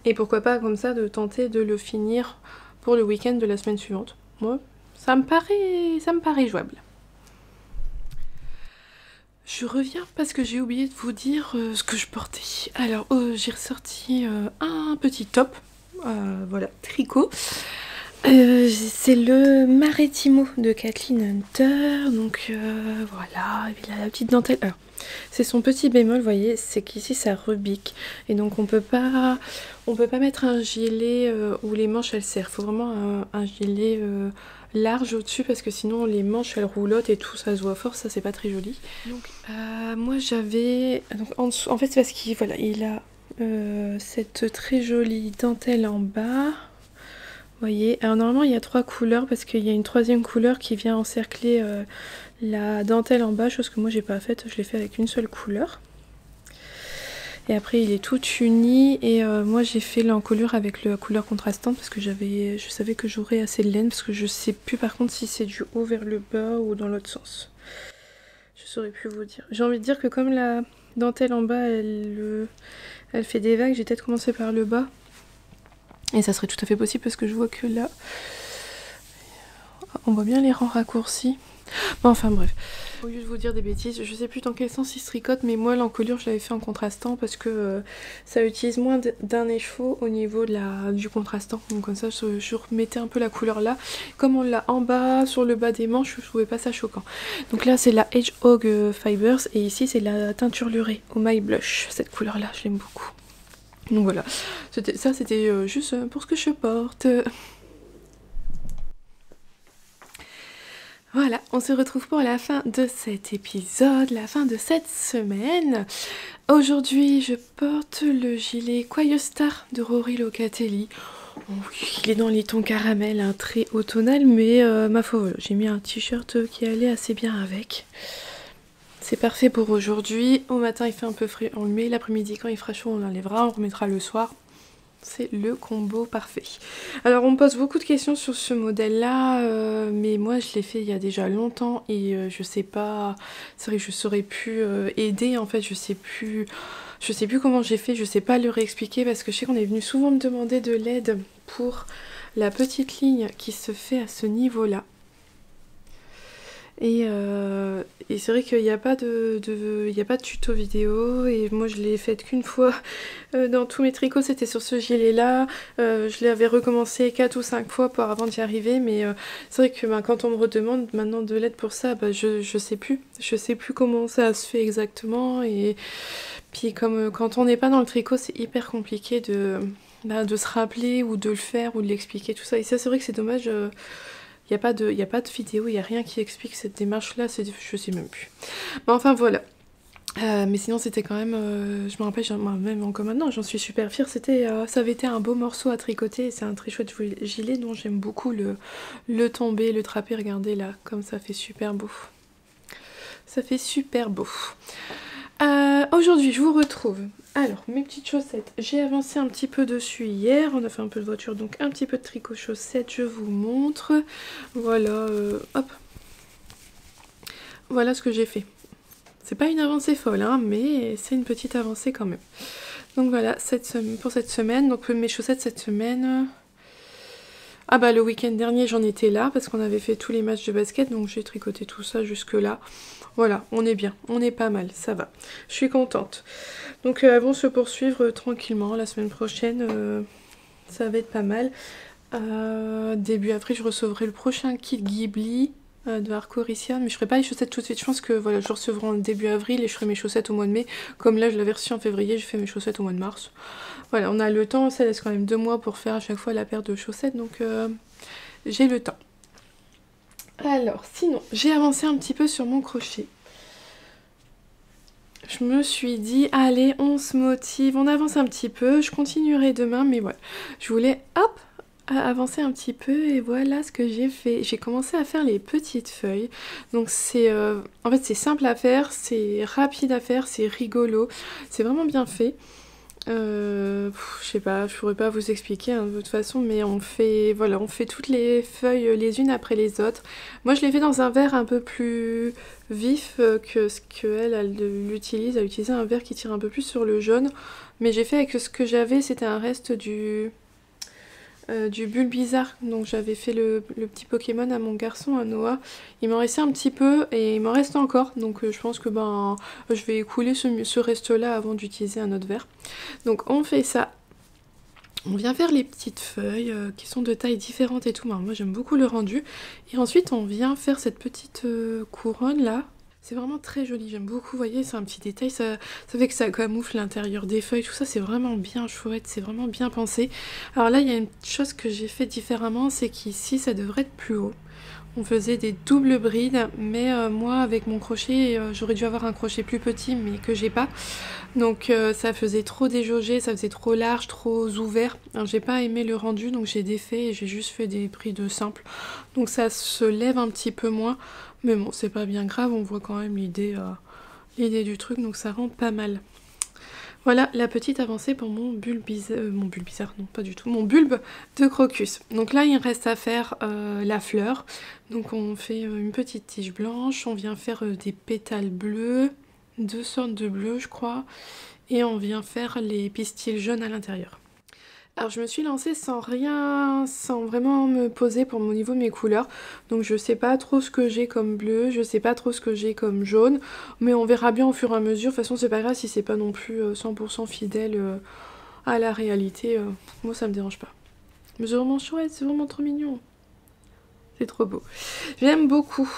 Et pourquoi pas comme ça de tenter de le finir pour le week-end de la semaine suivante. Moi, ça me paraît jouable. Je reviens parce que j'ai oublié de vous dire ce que je portais. Alors, j'ai ressorti un petit top, voilà, tricot. C'est le Marettimo de Kathleen Hunter, donc voilà, il a la petite dentelle. Alors, c'est son petit bémol, vous voyez, c'est qu'ici ça rebique, et donc on peut pas mettre un gilet où les manches elles serrent. Il faut vraiment un gilet large au-dessus parce que sinon les manches elles roulotent et tout, ça se voit fort, ça c'est pas très joli. Donc moi j'avais... En dessous, en fait c'est parce qu'il voilà, il a cette très jolie dentelle en bas. Vous voyez, alors normalement il y a 3 couleurs parce qu'il y a une 3e couleur qui vient encercler la dentelle en bas, chose que moi j'ai pas faite, je l'ai fait avec une seule couleur. Et après il est tout uni et moi j'ai fait l'encolure avec la couleur contrastante parce que je savais que j'aurais assez de laine, parce que je sais plus par contre si c'est du haut vers le bas ou dans l'autre sens. Je saurais plus vous dire. J'ai envie de dire que comme la dentelle en bas elle fait des vagues, j'ai peut-être commencé par le bas. Et ça serait tout à fait possible parce que je vois que là, on voit bien les rangs raccourcis. Bon, enfin bref, au lieu de vous dire des bêtises, je sais plus dans quel sens il se tricote, mais moi l'encolure je l'avais fait en contrastant parce que ça utilise moins d'un écheveau au niveau du contrastant. Donc comme ça je remettais un peu la couleur là. Comme on l'a en bas, sur le bas des manches, je trouvais pas ça choquant. Donc là c'est la Hedgehog Fibers et ici c'est la teinture lurée au My Blush. Cette couleur là, je l'aime beaucoup. Donc voilà, ça c'était juste pour ce que je porte. Voilà, on se retrouve pour la fin de cet épisode, la fin de cette semaine. Aujourd'hui, je porte le gilet Quaillestar de Rory Locatelli. Il est dans les tons caramel, un très automnal, mais ma foi, voilà, j'ai mis un t-shirt qui allait assez bien avec. C'est parfait pour aujourd'hui. Au matin, il fait un peu frais, on le met. L'après-midi, quand il fera chaud, on l'enlèvera, on remettra le soir. C'est le combo parfait. Alors on me pose beaucoup de questions sur ce modèle là, mais moi je l'ai fait il y a déjà longtemps et je sais pas, c'est vrai que je saurais plus aider en fait, je sais plus comment j'ai fait, je sais pas le réexpliquer parce que je sais qu'on est venu souvent me demander de l'aide pour la petite ligne qui se fait à ce niveau là. Et c'est vrai qu'il n'y a pas de tuto vidéo et moi je l'ai faite qu'une fois dans tous mes tricots, c'était sur ce gilet là. Je l'avais recommencé 4 ou 5 fois avant d'y arriver, mais c'est vrai que quand on me redemande maintenant de l'aide pour ça, je sais plus comment ça se fait exactement. Et puis comme quand on n'est pas dans le tricot, c'est hyper compliqué de se rappeler ou de le faire ou de l'expliquer, tout ça. Et ça c'est vrai que c'est dommage. Il n'y a pas de vidéo, il n'y a rien qui explique cette démarche-là, je sais même plus. Mais enfin voilà. Mais sinon c'était quand même, je me rappelle, même encore maintenant, j'en suis super fière. Ça avait été un beau morceau à tricoter, c'est un très chouette gilet dont j'aime beaucoup le tomber, le trapper, regardez là, comme ça fait super beau. Ça fait super beau. Aujourd'hui je vous retrouve. Alors mes petites chaussettes, j'ai avancé un petit peu dessus hier, on a fait un peu de voiture donc un petit peu de tricot chaussettes, je vous montre. Voilà, hop. Voilà ce que j'ai fait. C'est pas une avancée folle hein, mais c'est une petite avancée quand même. Donc voilà, pour cette semaine, donc mes chaussettes cette semaine... Ah bah le week-end dernier j'en étais là parce qu'on avait fait tous les matchs de basket, donc j'ai tricoté tout ça jusque là. Voilà, on est bien, on est pas mal, ça va. Je suis contente. Donc elles vont se poursuivre tranquillement la semaine prochaine, ça va être pas mal. Début avril je recevrai le prochain kit Ghibli de Arcorician, mais je ferai pas les chaussettes tout de suite. Je pense que voilà, je recevrai en début avril et je ferai mes chaussettes au mois de mai. Comme là je l'avais reçu en février, j'ai fait mes chaussettes au mois de mars. Voilà, on a le temps, ça laisse quand même 2 mois pour faire à chaque fois la paire de chaussettes, donc j'ai le temps. Alors sinon, j'ai avancé un petit peu sur mon crochet. Je me suis dit, allez, on se motive, on avance un petit peu, je continuerai demain, mais voilà. Je voulais, hop, avancer un petit peu et voilà ce que j'ai fait. J'ai commencé à faire les petites feuilles. Donc c'est, en fait c'est simple à faire, c'est rapide à faire, c'est rigolo, c'est vraiment bien fait. Je sais pas, je pourrais pas vous expliquer hein, de toute façon, mais on fait toutes les feuilles les unes après les autres. Moi je l'ai fait dans un verre un peu plus vif que ce qu'elle utilise. Elle utilisait un verre qui tire un peu plus sur le jaune, mais j'ai fait avec ce que j'avais, c'était un reste du Bulbizarre, donc j'avais fait le petit Pokémon à mon garçon, à Noah. Il m'en restait un petit peu et il m'en reste encore, donc je pense que je vais écouler ce reste là avant d'utiliser un autre verre. Donc on fait ça, on vient faire les petites feuilles qui sont de tailles différentes et tout. Moi j'aime beaucoup le rendu, et ensuite on vient faire cette petite couronne là. C'est vraiment très joli, j'aime beaucoup, vous voyez, c'est un petit détail, ça fait que ça camoufle l'intérieur des feuilles, tout ça, c'est vraiment bien chouette, c'est vraiment bien pensé. Alors là, il y a une chose que j'ai fait différemment, c'est qu'ici, ça devrait être plus haut. On faisait des doubles brides, mais moi, avec mon crochet, j'aurais dû avoir un crochet plus petit, mais que j'ai pas. Donc ça faisait trop déjaugé, ça faisait trop large, trop ouvert. Alors j'ai pas aimé le rendu, donc j'ai défait et j'ai juste fait des brides simples. Donc ça se lève un petit peu moins. Mais bon, c'est pas bien grave, on voit quand même l'idée du truc, donc ça rend pas mal. Voilà la petite avancée pour mon bulbe bizarre, non pas du tout, mon bulbe de crocus. Donc là il reste à faire la fleur. Donc on fait une petite tige blanche, on vient faire des pétales bleus, 2 sortes de bleu je crois, et on vient faire les pistils jaunes à l'intérieur. Alors je me suis lancée sans vraiment me poser pour mon niveau de mes couleurs, donc je sais pas trop ce que j'ai comme bleu, je sais pas trop ce que j'ai comme jaune, mais on verra bien au fur et à mesure. De toute façon c'est pas grave si c'est pas non plus 100% fidèle à la réalité, moi ça me dérange pas. Mais c'est vraiment chouette, c'est vraiment trop mignon, c'est trop beau, j'aime beaucoup.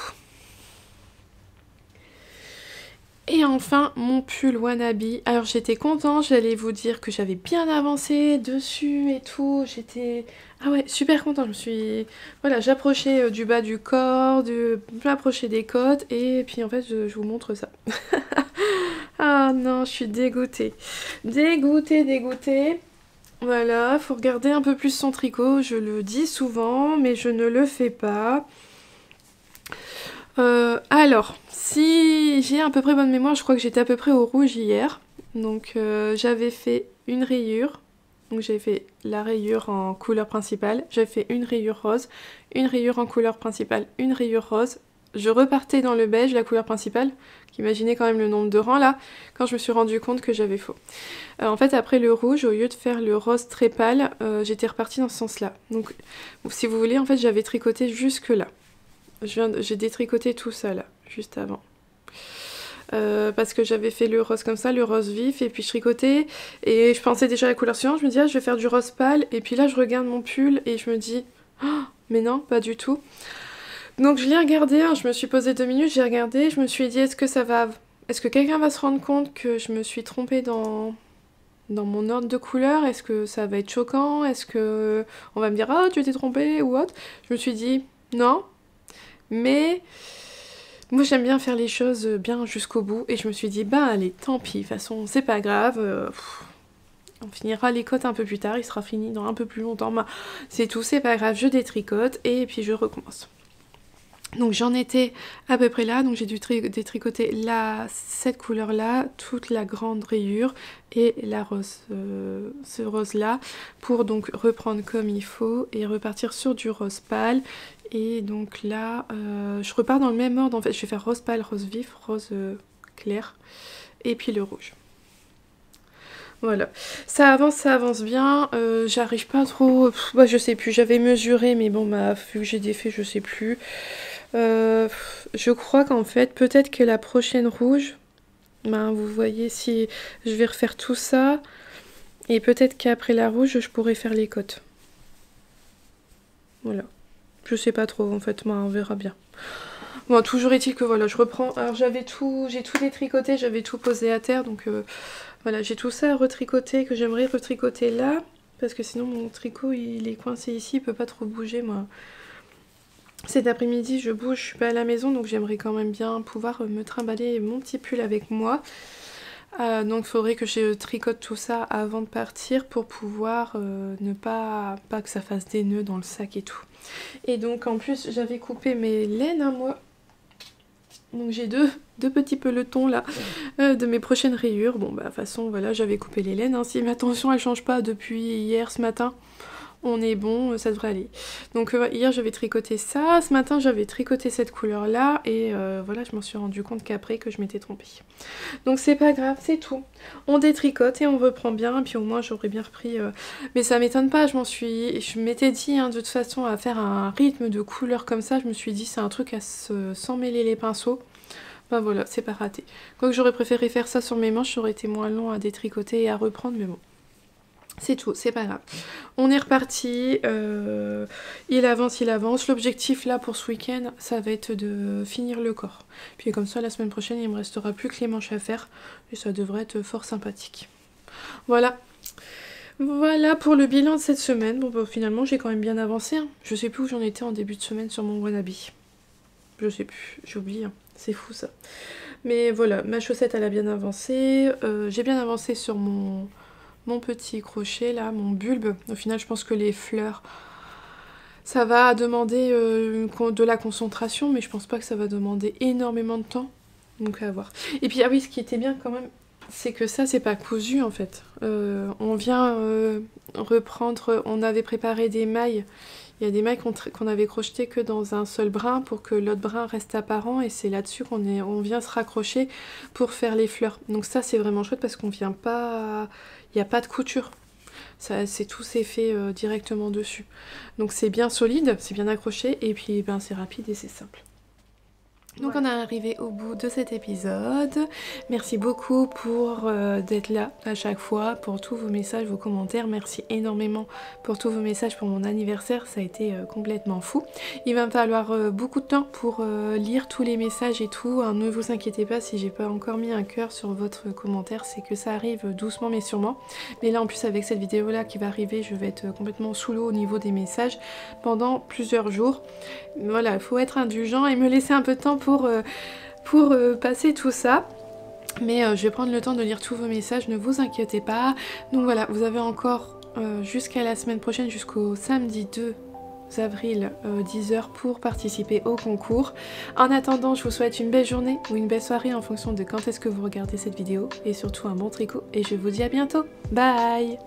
Et enfin, mon pull Wannabe. Alors j'étais contente, j'allais vous dire que j'avais bien avancé dessus et tout. J'étais... Ah ouais, super contente. Je me suis... Voilà, j'approchais du bas du corps, j'approchais des côtes. Et puis en fait, je vous montre ça. Ah non, je suis dégoûtée. Dégoûtée, dégoûtée. Voilà, faut regarder un peu plus son tricot. Je le dis souvent, mais je ne le fais pas. Alors, si j'ai à peu près bonne mémoire, je crois que j'étais à peu près au rouge hier. Donc j'avais fait une rayure. Donc j'ai fait la rayure en couleur principale. J'ai fait une rayure rose, une rayure en couleur principale, une rayure rose. Je repartais dans le beige, la couleur principale. Imaginez quand même le nombre de rangs là, quand je me suis rendu compte que j'avais faux. En fait, après le rouge, au lieu de faire le rose très pâle, j'étais repartie dans ce sens-là. Donc, si vous voulez, en fait, j'avais tricoté jusque là. J'ai détricoté tout ça là, juste avant. Parce que j'avais fait le rose comme ça, le rose vif, et puis je tricotais, et je pensais déjà à la couleur suivante, je me dis ah je vais faire du rose pâle, et puis là je regarde mon pull, et je me dis oh, mais non, pas du tout. Donc je l'ai regardé, hein, je me suis posée 2 minutes, j'ai regardé, je me suis dit est-ce que quelqu'un va se rendre compte que je me suis trompée dans mon ordre de couleurs? Est-ce que ça va être choquant? Est-ce que on va me dire ah tu t'es trompée ou autre? Je me suis dit non. Mais moi j'aime bien faire les choses bien jusqu'au bout et je me suis dit bah allez tant pis, de toute façon c'est pas grave, on finira les côtes un peu plus tard, il sera fini dans un peu plus longtemps, bah, c'est tout, c'est pas grave, je détricote et puis je recommence. Donc j'en étais à peu près là, donc j'ai dû détricoter cette couleur là, toute la grande rayure et la rose, ce rose là, pour donc reprendre comme il faut et repartir sur du rose pâle. Et donc là, je repars dans le même ordre en fait, je vais faire rose pâle, rose vif, rose clair et puis le rouge. Voilà, ça avance bien, j'arrive pas trop, bah, je sais plus, j'avais mesuré mais bon bah vu que j'ai défait je sais plus. Je crois qu'en fait, peut-être que la prochaine rouge, ben, vous voyez si je vais refaire tout ça, et peut-être qu'après la rouge, je pourrais faire les côtes. Voilà. Je sais pas trop, en fait, moi, on verra bien. Bon, toujours est-il que voilà, je reprends. Alors, j'ai tout détricoté, j'avais tout posé à terre, donc voilà, j'ai tout ça à retricoter, que j'aimerais retricoter là, parce que sinon, mon tricot, il est coincé ici, il peut pas trop bouger, moi. Cet après-midi je bouge, je suis pas à la maison donc j'aimerais quand même bien pouvoir me trimballer mon petit pull avec moi. Donc il faudrait que je tricote tout ça avant de partir pour pouvoir ne pas que ça fasse des nœuds dans le sac et tout. Et donc en plus j'avais coupé mes laines à moi. Donc j'ai deux petits pelotons là de mes prochaines rayures. Bon bah de toute façon voilà, j'avais coupé les laines, hein. Si ma tension elle change pas depuis hier ce matin, on est bon, ça devrait aller. Donc hier j'avais tricoté ça, ce matin j'avais tricoté cette couleur là et voilà, je m'en suis rendu compte qu'après que je m'étais trompée. Donc c'est pas grave, c'est tout. On détricote et on reprend bien, et puis au moins j'aurais bien repris. Mais ça m'étonne pas, je m'étais dit hein, de toute façon à faire un rythme de couleurs comme ça, je me suis dit c'est un truc à s'en mêler les pinceaux. Ben voilà, c'est pas raté. Quoique j'aurais préféré faire ça sur mes manches, ça aurait été moins long à détricoter et à reprendre, mais bon. C'est tout, c'est pas grave. On est reparti, il avance. L'objectif là pour ce week-end, ça va être de finir le corps. Puis comme ça, la semaine prochaine, il me restera plus que les manches à faire. Et ça devrait être fort sympathique. Voilà. Voilà pour le bilan de cette semaine. Bon bah finalement, j'ai quand même bien avancé. Hein. Je sais plus où j'en étais en début de semaine sur mon wannabe. Je sais plus, j'ai oublié. Hein. C'est fou ça. Mais voilà, ma chaussette, elle a bien avancé. J'ai bien avancé sur mon petit crochet là, mon bulbe. Au final, je pense que les fleurs, ça va demander de la concentration, mais je pense pas que ça va demander énormément de temps. Donc à voir. Et puis ah oui, ce qui était bien quand même, c'est que ça, c'est pas cousu en fait. On vient reprendre, on avait préparé des mailles. Il y a des mailles qu'on avait crochetées que dans un seul brin pour que l'autre brin reste apparent, et c'est là-dessus on vient se raccrocher pour faire les fleurs. Donc ça, c'est vraiment chouette parce qu'on vient pas... Il n'y a pas de couture. Tout s'est fait directement dessus. Donc c'est bien solide, c'est bien accroché, et puis ben, c'est rapide et c'est simple. Donc on est arrivé au bout de cet épisode. Merci beaucoup pour d'être là à chaque fois, pour tous vos messages, vos commentaires. Merci énormément pour tous vos messages pour mon anniversaire, ça a été complètement fou. Il va me falloir beaucoup de temps pour lire tous les messages et tout. Hein, ne vous inquiétez pas si j'ai pas encore mis un cœur sur votre commentaire, c'est que ça arrive doucement mais sûrement. Mais là en plus avec cette vidéo là qui va arriver, je vais être complètement sous l'eau au niveau des messages pendant plusieurs jours. Voilà, il faut être indulgent et me laisser un peu de temps pour passer tout ça. Mais je vais prendre le temps de lire tous vos messages, ne vous inquiétez pas. Donc voilà, vous avez encore jusqu'à la semaine prochaine, jusqu'au samedi 2 avril 10h pour participer au concours. En attendant, je vous souhaite une belle journée ou une belle soirée en fonction de quand est-ce que vous regardez cette vidéo. Et surtout un bon tricot. Et je vous dis à bientôt. Bye!